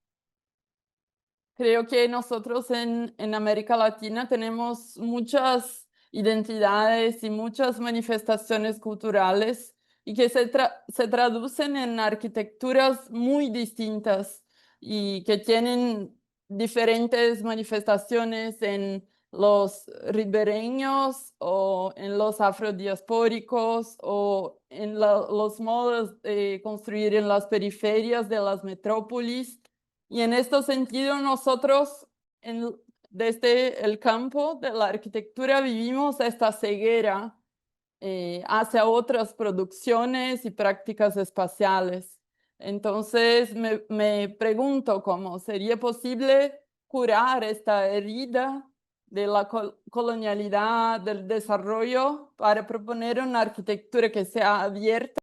creo que nosotros en América Latina tenemos muchas identidades y muchas manifestaciones culturales y que se traducen en arquitecturas muy distintas y que tienen diferentes manifestaciones en los ribereños o en los afrodiaspóricos o en los modos de construir en las periferias de las metrópolis. Y en este sentido, nosotros desde el campo de la arquitectura vivimos esta ceguera hacia otras producciones y prácticas espaciales. Entonces, me pregunto cómo sería posible curar esta herida de la colonialidad, del desarrollo, para proponer una arquitectura que sea abierta.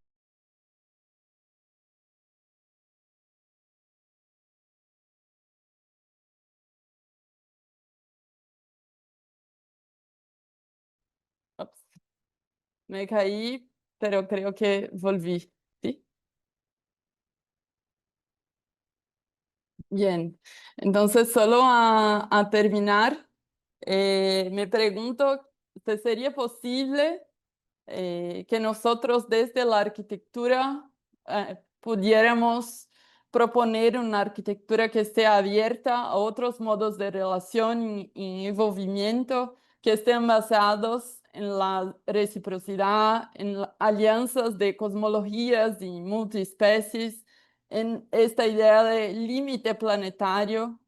Ups. Me caí, pero creo que volví. ¿Sí? Bien. Entonces, solo a terminar, me pregunto, ¿sería posible que nosotros desde la arquitectura pudiéramos proponer una arquitectura que esté abierta a otros modos de relación y envolvimiento, que estén basados en la reciprocidad, en alianzas de cosmologías y multiespecies, en esta idea de límite planetario?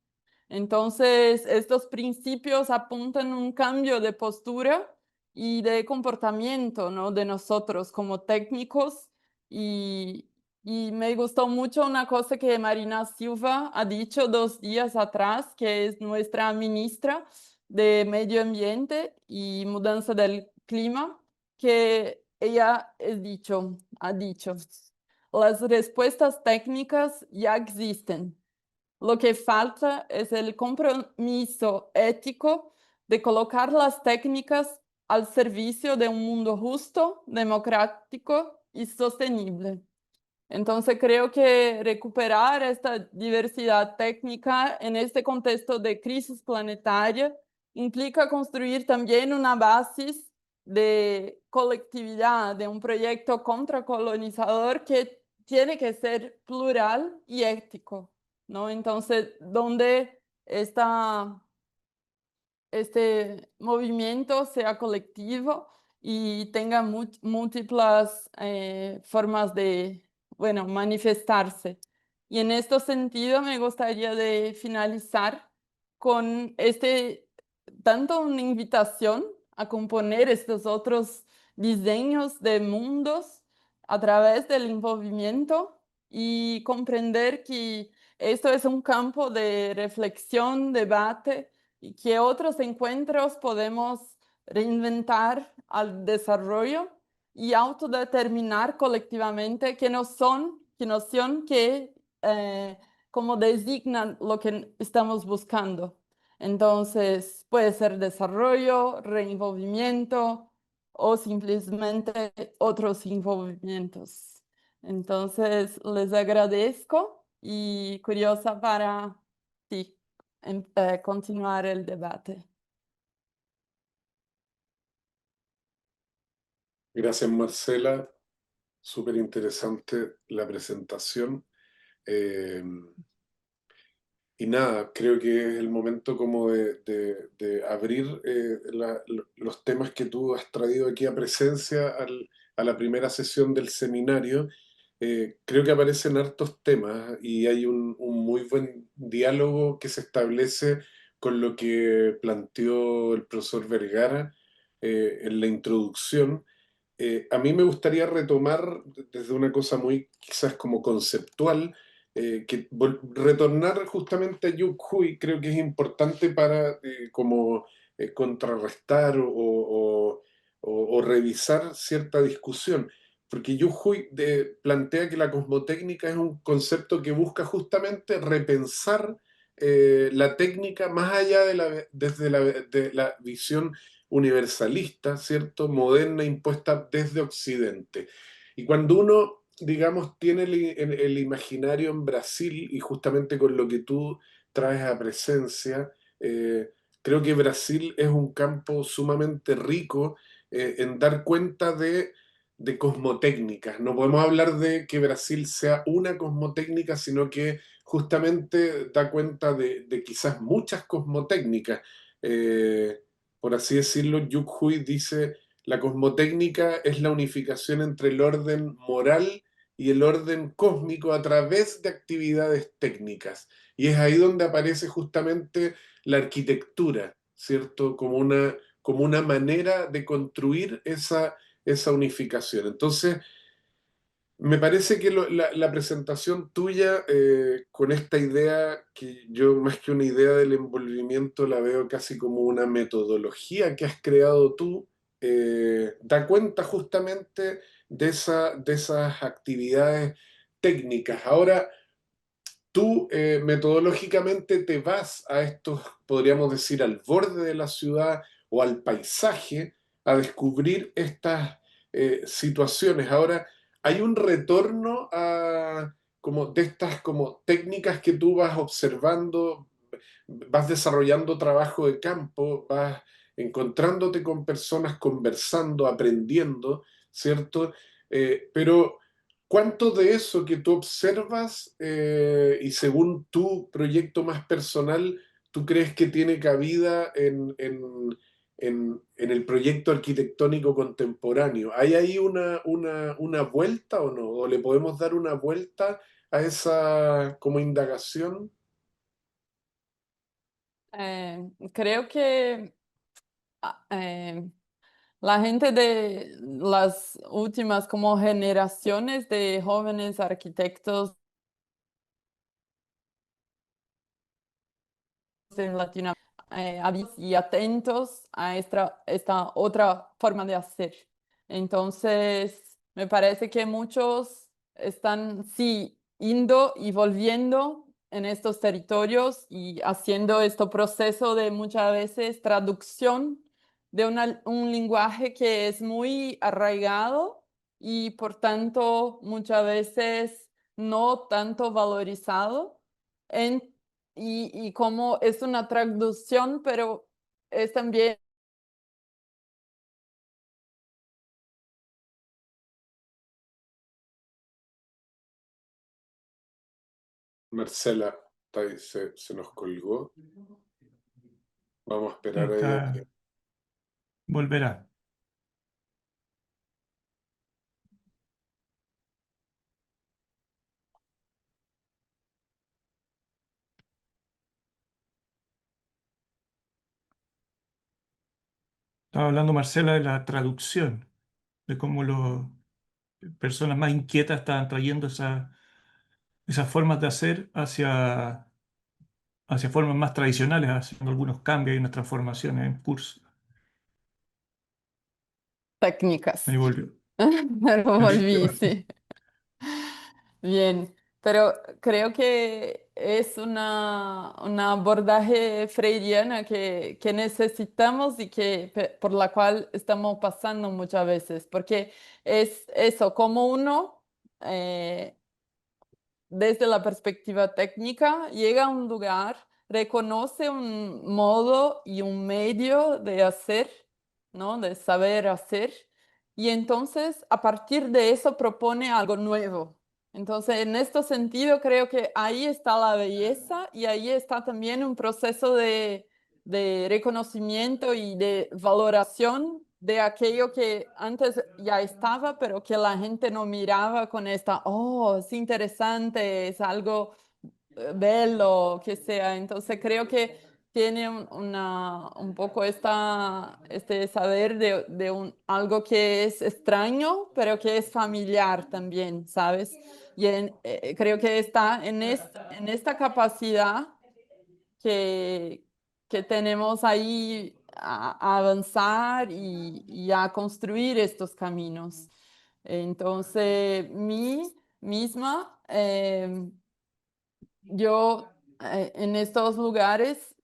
Entonces, estos principios apuntan a un cambio de postura y de comportamiento, ¿no? De nosotros como técnicos. Y me gustó mucho una cosa que Marina Silva ha dicho 2 días atrás, que es nuestra ministra de Medio Ambiente y Mudanza del Clima, que ella ha dicho, las respuestas técnicas ya existen. Lo que falta es el compromiso ético de colocar las técnicas al servicio de un mundo justo, democrático y sostenible. Entonces creo que recuperar esta diversidad técnica en este contexto de crisis planetaria implica construir también una base de colectividad, de un proyecto contracolonizador que tiene que ser plural y ético, ¿no? Entonces, donde este movimiento sea colectivo y tenga múltiples formas de, bueno, manifestarse. Y en este sentido me gustaría de finalizar con tanto una invitación a componer estos otros diseños de mundos a través del envolvimiento y comprender que esto es un campo de reflexión, debate, y que otros encuentros podemos reinventar al desarrollo y autodeterminar colectivamente qué noción que como designan lo que estamos buscando. Entonces, puede ser desarrollo, reenvolvimiento o simplemente otros envolvimientos. Entonces, les agradezco y curiosa para sí, continuar el debate. Gracias, Marcela. Súper interesante la presentación. Eh, y nada, creo que es el momento como de abrir los temas que tú has traído aquí a presencia a la primera sesión del seminario. Creo que aparecen hartos temas y hay un muy buen diálogo que se establece con lo que planteó el profesor Vergara en la introducción. A mí me gustaría retomar desde una cosa muy quizás como conceptual, que retornar justamente a Yuk Hui creo que es importante para como contrarrestar o revisar cierta discusión. porque Jujuy plantea que la cosmotécnica es un concepto que busca justamente repensar la técnica más allá desde de la visión universalista, ¿cierto? Moderna, impuesta desde Occidente. Y cuando uno, digamos, tiene el imaginario en Brasil, y justamente con lo que tú traes a presencia, creo que Brasil es un campo sumamente rico en dar cuenta de cosmotécnicas. No podemos hablar de que Brasil sea una cosmotécnica, sino que justamente da cuenta de quizás muchas cosmotécnicas. Eh, por así decirlo, Yuk Hui dice, la cosmotécnica es la unificación entre el orden moral y el orden cósmico a través de actividades técnicas. Y es ahí donde aparece justamente la arquitectura, ¿cierto? Como una manera de construir esa unificación. Entonces, me parece que la presentación tuya con esta idea, que yo más que una idea del envolvimiento la veo casi como una metodología que has creado tú, da cuenta justamente de esas actividades técnicas. Ahora, tú metodológicamente te vas a estos, podríamos decir, al borde de la ciudad o al paisaje a descubrir estas situaciones. Ahora, hay un retorno a como de estas como técnicas que tú vas observando, vas desarrollando trabajo de campo, vas encontrándote con personas, conversando, aprendiendo, ¿cierto? Pero ¿cuánto de eso que tú observas y según tu proyecto más personal, tú crees que tiene cabida en el proyecto arquitectónico contemporáneo? ¿Hay ahí una vuelta o no? ¿O le podemos dar una vuelta a esa como indagación? Creo que ah, la gente de las últimas como generaciones de jóvenes arquitectos en Latinoamérica y atentos a esta otra forma de hacer. Entonces, me parece que muchos están, sí, yendo y volviendo en estos territorios y haciendo este proceso de muchas veces traducción de un lenguaje que es muy arraigado y por tanto muchas veces no tanto valorizado en y como es una traducción, pero es también Marcela, está ahí, se nos colgó. Vamos a esperar a ella Está, volverá. Estaba hablando Marcela de la traducción, de cómo las personas más inquietas estaban trayendo esas formas de hacer hacia formas más tradicionales, haciendo algunos cambios y unas transformaciones en curso. técnicas. Ahí volvió. Pero volví, Ahí sí. Bien, pero creo que es un abordaje freiriana que necesitamos y por la cual estamos pasando muchas veces, porque es eso, como uno eh, desde la perspectiva técnica, llega a un lugar, reconoce un modo y un medio de hacer, ¿no? De saber hacer, y entonces a partir de eso propone algo nuevo. Entonces, en este sentido, creo que ahí está la belleza y ahí está también un proceso de reconocimiento y de valoración de aquello que antes ya estaba, pero que la gente no miraba con esta, oh, es interesante, es algo bello, que sea. Entonces creo que tiene un poco este saber de algo que es extraño, pero que es familiar también, ¿sabes? Y creo que está en esta capacidad que, que tenemos ahí a avanzar y a construir estos caminos. Entonces, misma, yo en estos lugares,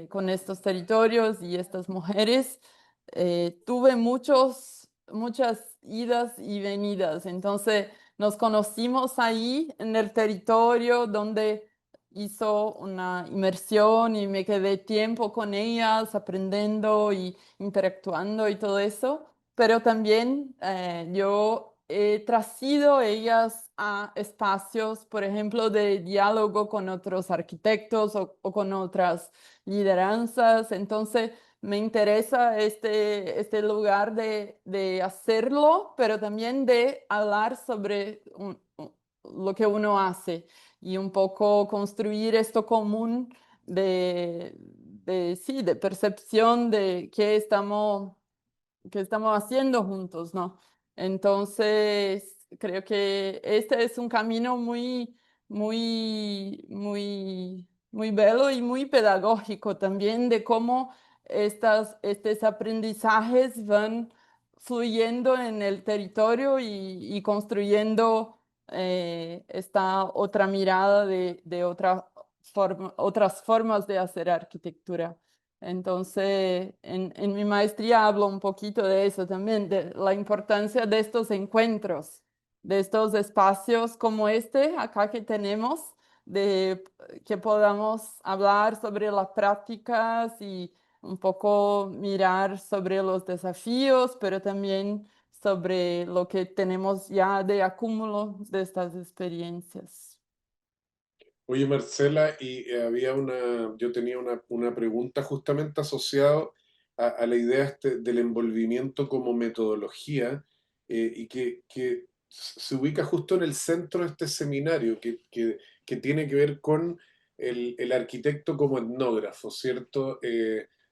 con estos territorios y estas mujeres, tuve muchas idas y venidas. Entonces nos conocimos ahí en el territorio donde hizo una inmersión y me quedé tiempo con ellas aprendiendo y interactuando y todo eso, pero también yo he traído ellas a espacios, por ejemplo, de diálogo con otros arquitectos o con otras lideranzas. Entonces, me interesa este lugar de hacerlo, pero también de hablar sobre lo que uno hace y un poco construir esto común sí, de percepción de qué estamos haciendo juntos, ¿no? Entonces, creo que este es un camino muy bello y muy pedagógico también de cómo estos aprendizajes van fluyendo en el territorio y construyendo esta otra mirada de otras formas de hacer arquitectura. Entonces, en mi maestría hablo un poquito de eso también, de la importancia de estos encuentros, de estos espacios como este acá que tenemos, de que podamos hablar sobre las prácticas y un poco mirar sobre los desafíos, pero también sobre lo que tenemos ya de acúmulo de estas experiencias. Oye, Marcela, y yo tenía una pregunta justamente asociado a la idea del envolvimiento como metodología, y que se ubica justo en el centro de este seminario, que tiene que ver con el arquitecto como etnógrafo, ¿cierto?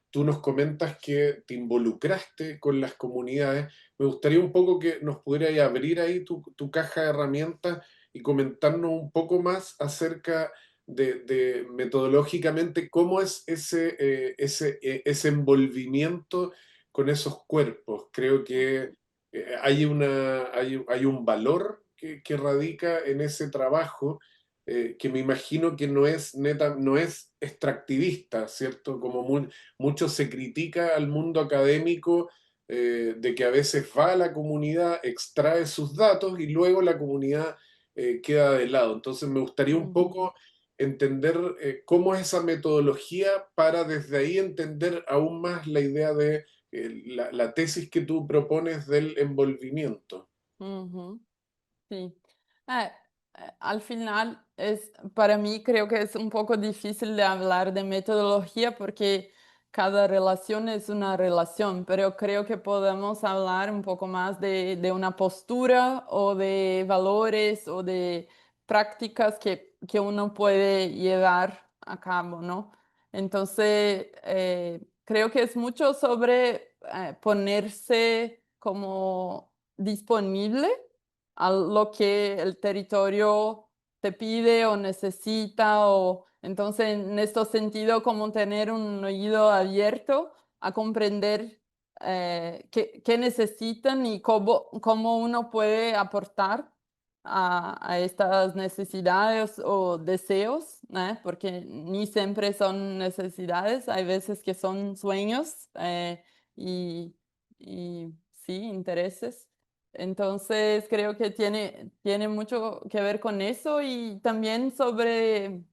Tú nos comentas que te involucraste con las comunidades. Me gustaría un poco que nos pudieras abrir ahí tu caja de herramientas y comentarnos un poco más acerca de metodológicamente cómo es ese envolvimiento con esos cuerpos. Creo que hay un valor que radica en ese trabajo, que me imagino que no es extractivista, ¿cierto? Como mucho se critica al mundo académico, de que a veces va a la comunidad, extrae sus datos y luego la comunidad queda de lado. Entonces me gustaría un Ujú. poco entender cómo es esa metodología para desde ahí entender aún más la idea de la tesis que tú propones del envolvimiento. Ujú. Sí. Eh, Al final para mí creo que es un poco difícil de hablar de metodología porque cada relación es una relación, pero creo que podemos hablar un poco más de una postura o de valores o de prácticas que uno puede llevar a cabo, ¿no? Entonces, creo que es mucho sobre ponerse como disponible a lo que el territorio te pide o necesita, o entonces en este sentido como tener un oído abierto a comprender qué necesitan y cómo uno puede aportar a estas necesidades o deseos, ¿no? Porque ni siempre son necesidades, hay veces que son sueños y, y sí, intereses. Entonces creo que tiene mucho que ver con eso y también sobre,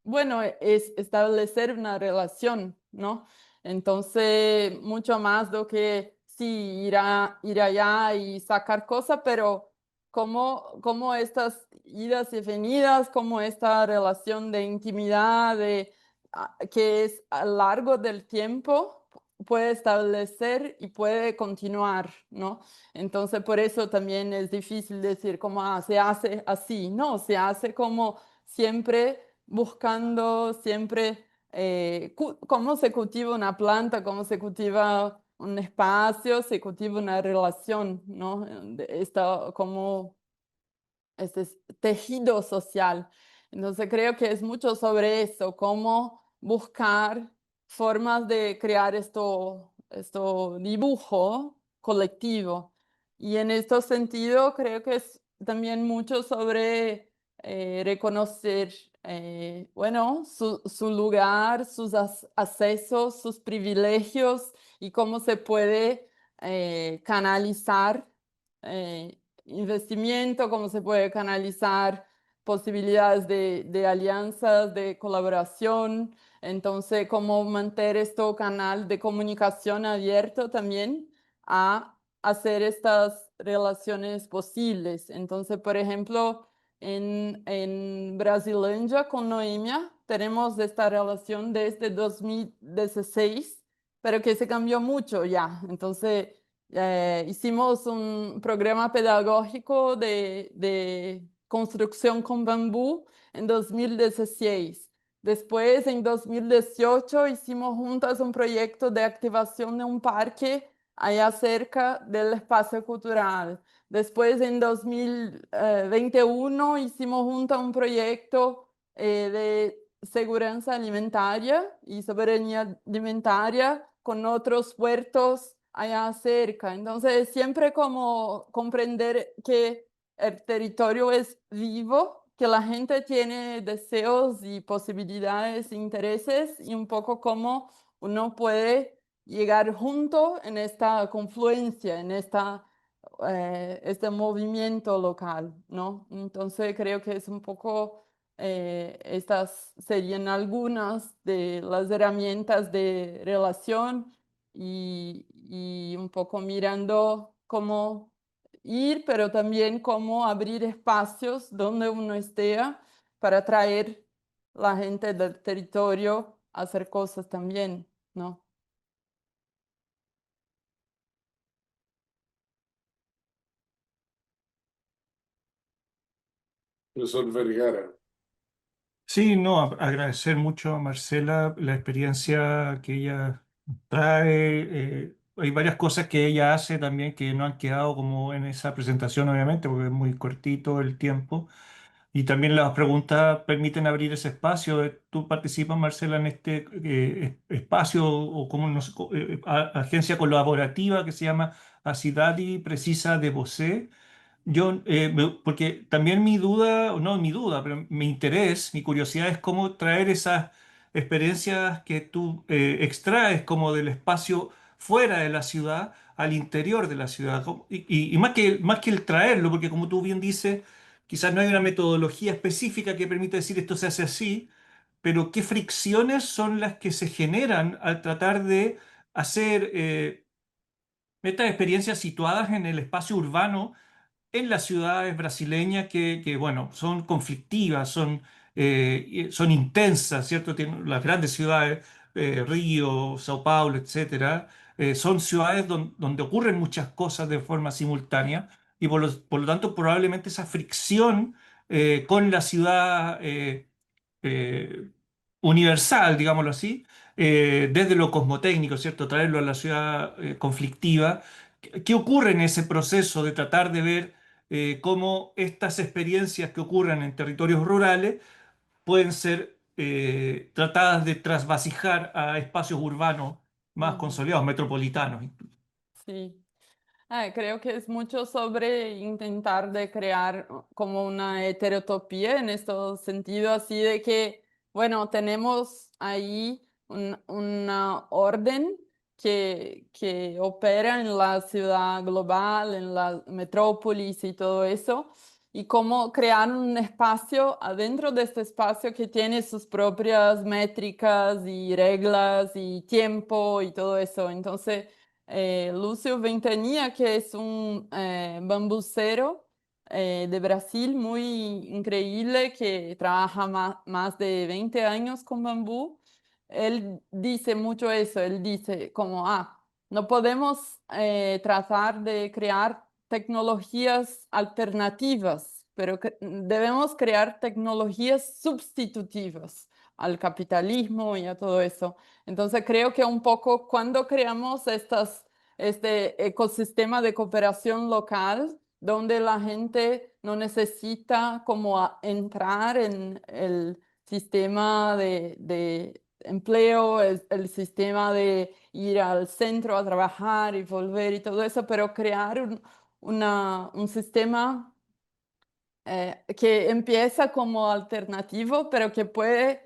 bueno, es establecer una relación, ¿no? Entonces, mucho más do que sí ir allá y sacar cosas, pero cómo estas idas y venidas, como esta relación de intimidad, que es a lo largo del tiempo, puede establecer y puede continuar, ¿no? Entonces, por eso también es difícil decir cómo se hace así, no, se hace como siempre buscando, siempre cómo se cultiva una planta, cómo se cultiva un espacio, se cultiva una relación, ¿no? Como este tejido social. Entonces creo que es mucho sobre eso, cómo buscar formas de crear esto dibujo colectivo Y en este sentido creo que es también mucho sobre reconocer, bueno, su lugar, sus accesos, sus privilegios y cómo se puede canalizar investimiento, cómo se puede canalizar posibilidades de alianzas, de colaboración. Entonces, cómo mantener este canal de comunicación abierto también a hacer estas relaciones posibles. Entonces, por ejemplo, en Brasilândia con Noemia tenemos esta relación desde 2016, pero que se cambió mucho ya. Entonces, hicimos un programa pedagógico de construcción con bambú en 2016. Después, en 2018, hicimos juntas un proyecto de activación de un parque allá cerca del espacio cultural. Después, en 2021, hicimos juntas un proyecto de seguridad alimentaria y soberanía alimentaria con otros puertos allá cerca. Entonces, siempre como comprender que el territorio es vivo, que la gente tiene deseos y posibilidades, intereses, y un poco cómo uno puede llegar junto en esta confluencia, en este movimiento local, ¿no? Entonces creo que es un poco, estas serían algunas de las herramientas de relación y un poco mirando cómo ir, pero también cómo abrir espacios donde uno esté para atraer la gente del territorio a hacer cosas también, ¿no? Profesor Vergara. Sí, no, agradecer mucho a Marcela la experiencia que ella trae. Hay varias cosas que ella hace también que no han quedado como en esa presentación, obviamente, porque es muy cortito el tiempo. Y también las preguntas permiten abrir ese espacio. Tú participas, Marcela, en este espacio o como no sé, agencia colaborativa que se llama Acidadi Precisa de Você. Yo, porque también mi duda, o no mi duda, pero mi interés, mi curiosidad es cómo traer esas experiencias que tú extraes como del espacio fuera de la ciudad al interior de la ciudad. Y más que el traerlo, porque como tú bien dices, quizás no hay una metodología específica que permita decir esto se hace así, pero qué fricciones son las que se generan al tratar de hacer estas experiencias situadas en el espacio urbano en las ciudades brasileñas bueno, son conflictivas, son intensas, ¿cierto? Tienen las grandes ciudades, Río, Sao Paulo, etcétera, son ciudades donde ocurren muchas cosas de forma simultánea y por lo tanto probablemente esa fricción con la ciudad eh, universal, digámoslo así, desde lo cosmotécnico, ¿cierto? Traerlo a la ciudad conflictiva. ¿Qué ocurre en ese proceso de tratar de ver cómo estas experiencias que ocurren en territorios rurales pueden ser tratadas de trasvasijar a espacios urbanos más Ujú. consolidados, metropolitanos? Sí. Creo que es mucho sobre intentar de crear como una heterotopía en este sentido, así de que, bueno, tenemos ahí una orden que opera en la ciudad global, en la metrópolis y todo eso, y cómo crear un espacio adentro de este espacio que tiene sus propias métricas y reglas y tiempo y todo eso. Entonces, Lúcio Ventania, que es un bambucero de Brasil muy increíble, que trabaja más de 20 años con bambú. Él dice mucho eso, él dice como, no podemos tratar de crear tecnologías alternativas, pero debemos crear tecnologías sustitutivas al capitalismo y a todo eso. Entonces creo que un poco cuando creamos este ecosistema de cooperación local, donde la gente no necesita como entrar en el sistema de empleo, el sistema de ir al centro a trabajar y volver y todo eso, pero crear un sistema que empieza como alternativo, pero que puede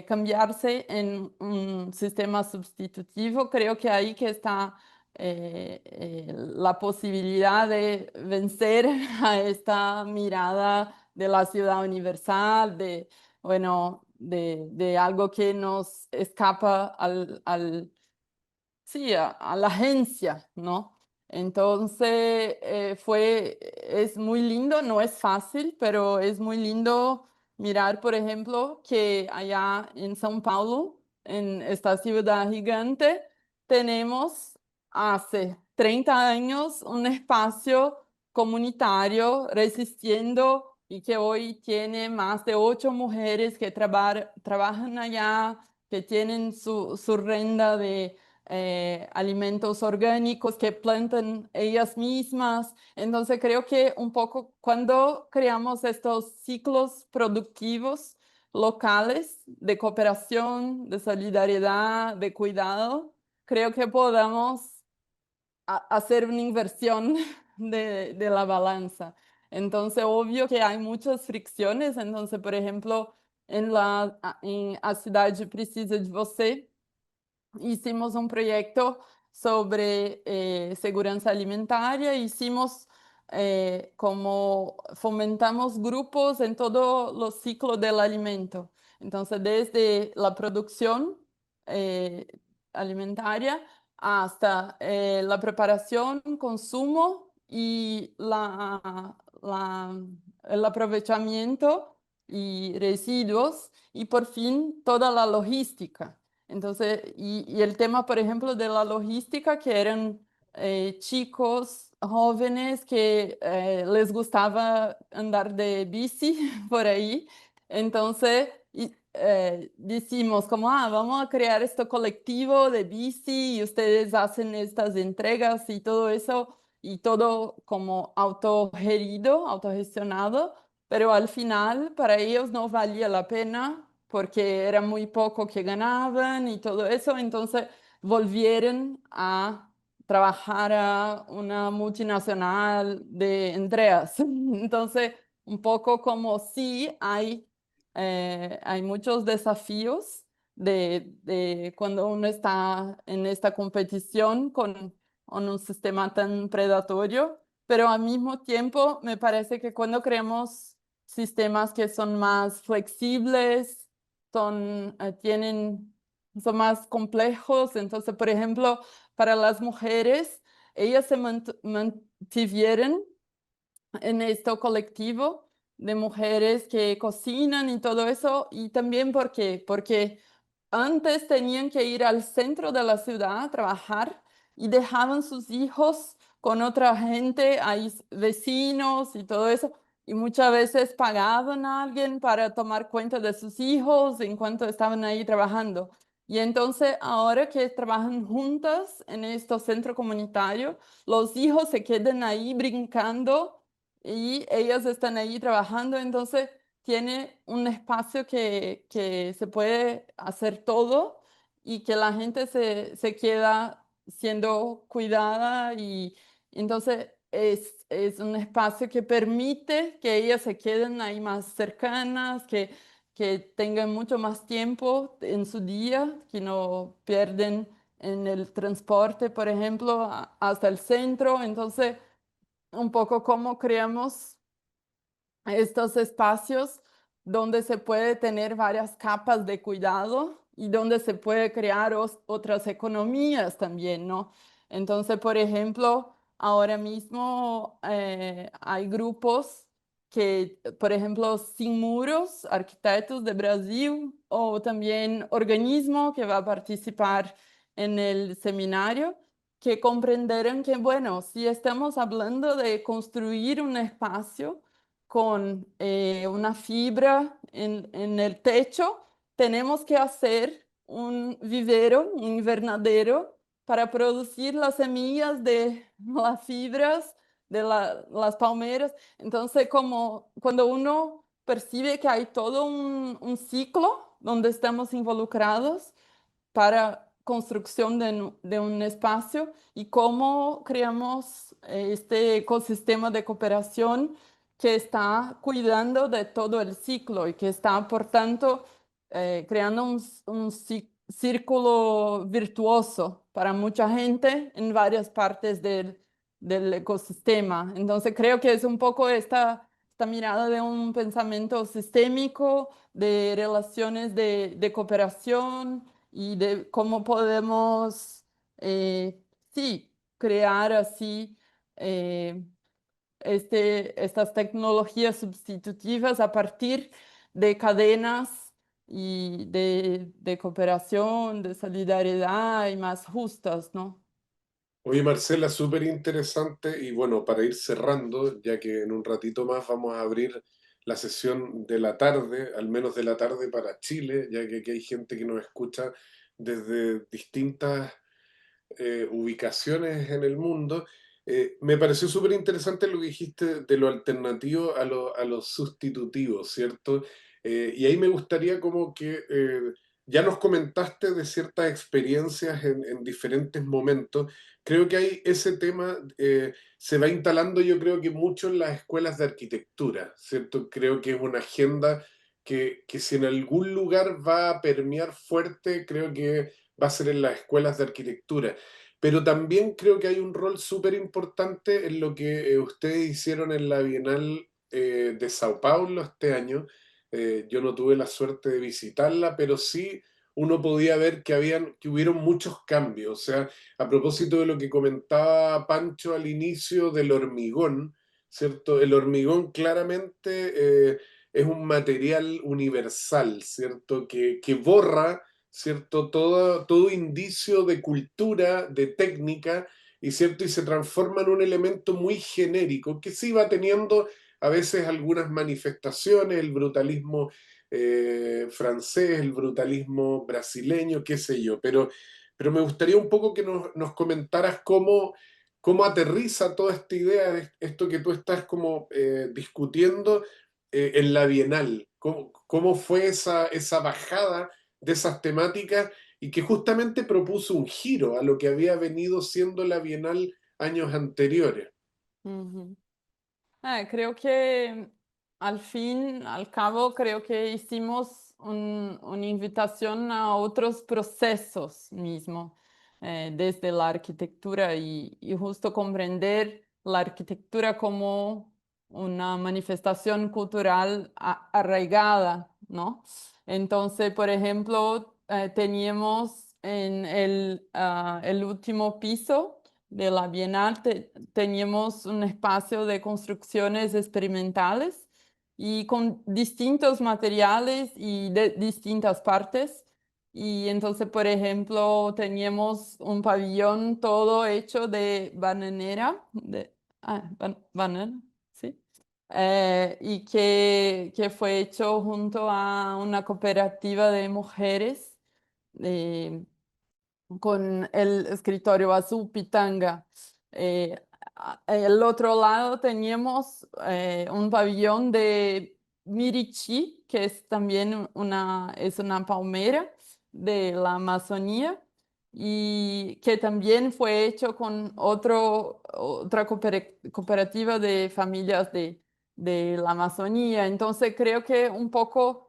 cambiarse en un sistema sustitutivo. Creo que ahí que está la posibilidad de vencer a esta mirada de la ciudad universal, bueno, de algo que nos escapa sí, a la agencia, ¿no? Entonces, es muy lindo, no es fácil, pero es muy lindo mirar, por ejemplo, que allá en São Paulo, en esta ciudad gigante, tenemos hace 30 años un espacio comunitario resistiendo y que hoy tiene más de 8 mujeres que trabajan allá, que tienen su renta de alimentos orgánicos que plantan ellas mismas. Entonces creo que un poco cuando creamos estos ciclos productivos locales de cooperación, de solidaridad, de cuidado, creo que podamos hacer una inversión de la balanza. Entonces, obvio que hay muchas fricciones. Entonces, por ejemplo, en A Cidade Precisa de Você, hicimos un proyecto sobre seguridad alimentaria, hicimos como fomentamos grupos en todos los ciclos del alimento. Entonces, desde la producción eh, alimentaria hasta la preparación, consumo y el aprovechamiento y residuos y por fin toda la logística. Entonces, y el tema, por ejemplo, de la logística, que eran chicos jóvenes que les gustaba andar de bici por ahí. Entonces, decimos como, vamos a crear este colectivo de bici y ustedes hacen estas entregas y todo eso, y todo como autogerido, autogestionado, pero al final para ellos no valía la pena porque era muy poco que ganaban y todo eso, entonces volvieron a trabajar a una multinacional de entregas. Entonces, un poco como si hay muchos desafíos de cuando uno está en esta competición con un sistema tan predatorio, pero al mismo tiempo me parece que cuando creamos sistemas que son más flexibles, tienen, son más complejos. Entonces, por ejemplo, para las mujeres, ellas se mantuvieron en este colectivo de mujeres que cocinan y todo eso, y también porque antes tenían que ir al centro de la ciudad a trabajar y dejaban sus hijos con otra gente, ahí vecinos y todo eso, y muchas veces pagaban a alguien para tomar cuenta de sus hijos en cuanto estaban ahí trabajando. Y entonces ahora que trabajan juntas en este centro comunitario, los hijos se quedan ahí brincando y ellas están ahí trabajando, entonces tiene un espacio que se puede hacer todo y que la gente se queda siendo cuidada y entonces es un espacio que permite que ellas se queden ahí más cercanas, que tengan mucho más tiempo en su día, que no pierden en el transporte, por ejemplo, hasta el centro. Entonces, un poco cómo creamos estos espacios donde se puede tener varias capas de cuidado y donde se puede crear otras economías también, ¿no? Entonces, por ejemplo, ahora mismo hay grupos que, por ejemplo, Sin Muros, Arquitectos de Brasil, o también Organismo, que va a participar en el seminario, que comprenderán que, bueno, si estamos hablando de construir un espacio, con una fibra en el techo, tenemos que hacer un vivero, un invernadero, para producir las semillas de las fibras de las palmeras. Entonces, como cuando uno percibe que hay todo un ciclo donde estamos involucrados para construcción de un espacio y cómo creamos este ecosistema de cooperación que está cuidando de todo el ciclo y que está, por tanto, creando un círculo virtuoso para mucha gente en varias partes del ecosistema. Entonces, creo que es un poco esta mirada de un pensamiento sistémico, de relaciones de cooperación y de cómo podemos, sí, crear así estas tecnologías sustitutivas a partir de cadenas y de cooperación, de solidaridad y más justas, ¿no? Oye, Marcela, súper interesante y bueno, para ir cerrando, ya que en un ratito más vamos a abrir la sesión de la tarde, al menos de la tarde para Chile, ya que aquí hay gente que nos escucha desde distintas ubicaciones en el mundo. Me pareció súper interesante lo que dijiste de lo alternativo a lo sustitutivo, ¿cierto? Y ahí me gustaría como que ya nos comentaste de ciertas experiencias en diferentes momentos. Creo que hay ese tema, se va instalando yo creo que mucho en las escuelas de arquitectura, ¿cierto? Creo que es una agenda que si en algún lugar va a permear fuerte, creo que va a ser en las escuelas de arquitectura. Pero también creo que hay un rol súper importante en lo que ustedes hicieron en la Bienal de Sao Paulo este año. Yo no tuve la suerte de visitarla, pero sí uno podía ver que hubieron muchos cambios. O sea, a propósito de lo que comentaba Pancho al inicio del hormigón, ¿cierto? El hormigón claramente es un material universal, ¿cierto? Que borra, ¿cierto? Todo indicio de cultura, de técnica, y ¿cierto? Y se transforma en un elemento muy genérico que sí va teniendo a veces algunas manifestaciones, el brutalismo francés, el brutalismo brasileño, qué sé yo, pero me gustaría un poco que nos comentaras cómo aterriza toda esta idea, de esto que tú estás como discutiendo en la Bienal, cómo fue esa bajada de esas temáticas y que justamente propuso un giro a lo que había venido siendo la Bienal años anteriores. Ujú. Creo que al fin, al cabo, creo que hicimos una invitación a otros procesos mismo, desde la arquitectura y justo comprender la arquitectura como una manifestación cultural arraigada, ¿no? Entonces, por ejemplo, teníamos en el último piso de la Bienal teníamos un espacio de construcciones experimentales y con distintos materiales y de distintas partes. Y entonces, por ejemplo, teníamos un pabellón todo hecho de bananera, banana, sí. Y que fue hecho junto a una cooperativa de mujeres. eh, con el escritorio azul pitanga. El otro lado teníamos un pabellón de Mirichi, que es también es una palmera de la Amazonía y que también fue hecho con otra cooperativa de familias de la Amazonía. Entonces creo que un poco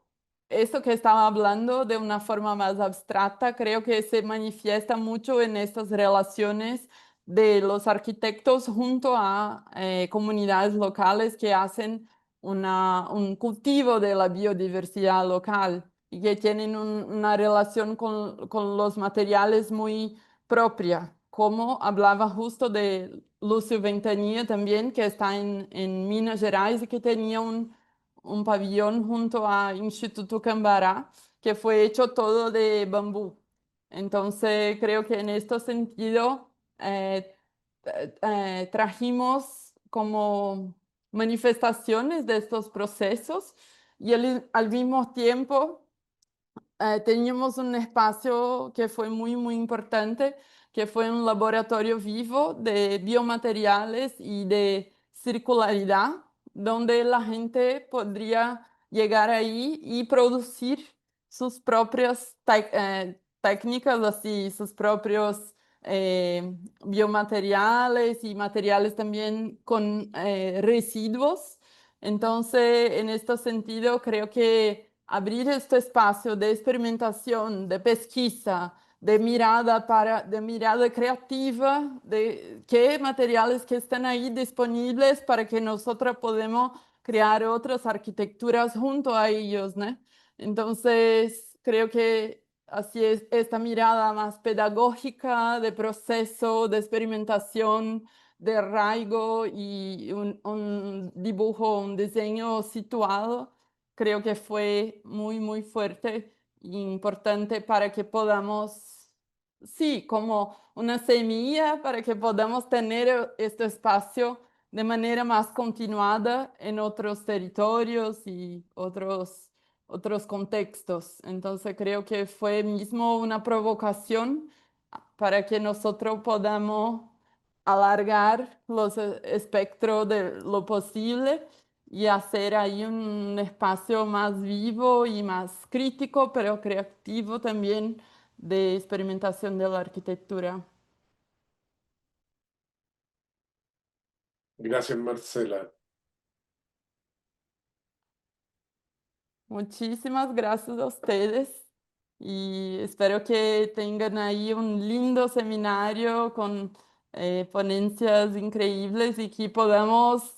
esto que estaba hablando de una forma más abstracta, creo que se manifiesta mucho en estas relaciones de los arquitectos junto a comunidades locales que hacen un cultivo de la biodiversidad local y que tienen una relación con los materiales muy propia, como hablaba justo de Lúcio Ventania también, que está en Minas Gerais y que tenía un pabellón junto a Instituto Cambará, que fue hecho todo de bambú. Entonces, creo que en este sentido trajimos como manifestaciones de estos procesos y al mismo tiempo teníamos un espacio que fue muy, muy importante, que fue un laboratorio vivo de biomateriales y de circularidad, donde la gente podría llegar ahí y producir sus propias técnicas, así sus propios biomateriales y materiales también con residuos. Entonces, en este sentido, creo que abrir este espacio de experimentación, de pesquisa, de mirada creativa, de qué materiales que están ahí disponibles para que nosotros podamos crear otras arquitecturas junto a ellos, ¿no? Entonces, creo que así es esta mirada más pedagógica de proceso, de experimentación, de arraigo y un dibujo, un diseño situado, creo que fue muy, muy fuerte e importante para que podamos, sí, como una semilla, para que podamos tener este espacio de manera más continuada en otros territorios y otros contextos. Entonces creo que fue mismo una provocación para que nosotros podamos alargar los espectros de lo posible y hacer ahí un espacio más vivo y más crítico, pero creativo también de experimentación de la arquitectura. Gracias, Marcela. Muchísimas gracias a ustedes y espero que tengan ahí un lindo seminario con ponencias increíbles y que podamos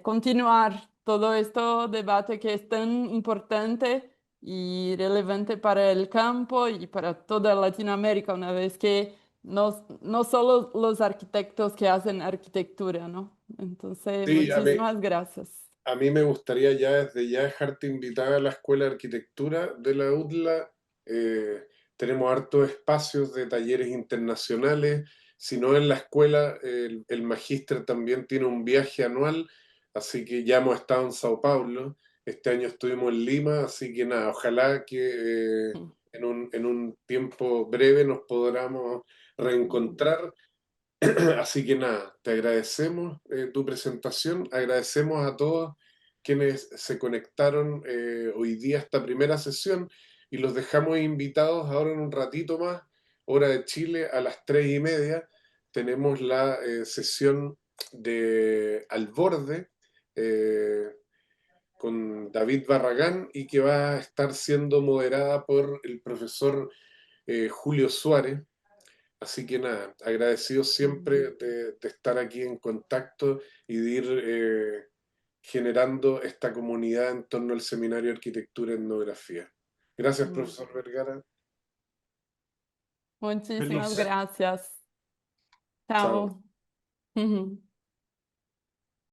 continuar todo este debate que es tan importante y relevante para el campo y para toda Latinoamérica, una vez que no solo los arquitectos que hacen arquitectura, ¿no? Entonces, Sí, muchísimas gracias. a mí me gustaría ya desde ya dejarte invitada a la Escuela de Arquitectura de la UDLA. Tenemos hartos espacios de talleres internacionales. Si no en la escuela, el magíster también tiene un viaje anual, así que ya hemos estado en Sao Paulo. Este año estuvimos en Lima, así que nada, ojalá que en un tiempo breve nos podamos reencontrar. Así que nada, te agradecemos tu presentación, agradecemos a todos quienes se conectaron hoy día a esta primera sesión y los dejamos invitados ahora en un ratito más, hora de Chile, a las 3:30. Tenemos la sesión de Al Borde con David Barragán y que va a estar siendo moderada por el profesor Julio Suárez. Así que nada, agradecido siempre de estar aquí en contacto y de ir generando esta comunidad en torno al Seminario de Arquitectura y Etnografía. Gracias, Mm. profesor Vergara. Muchísimas Feliz. gracias. Chao. Chao.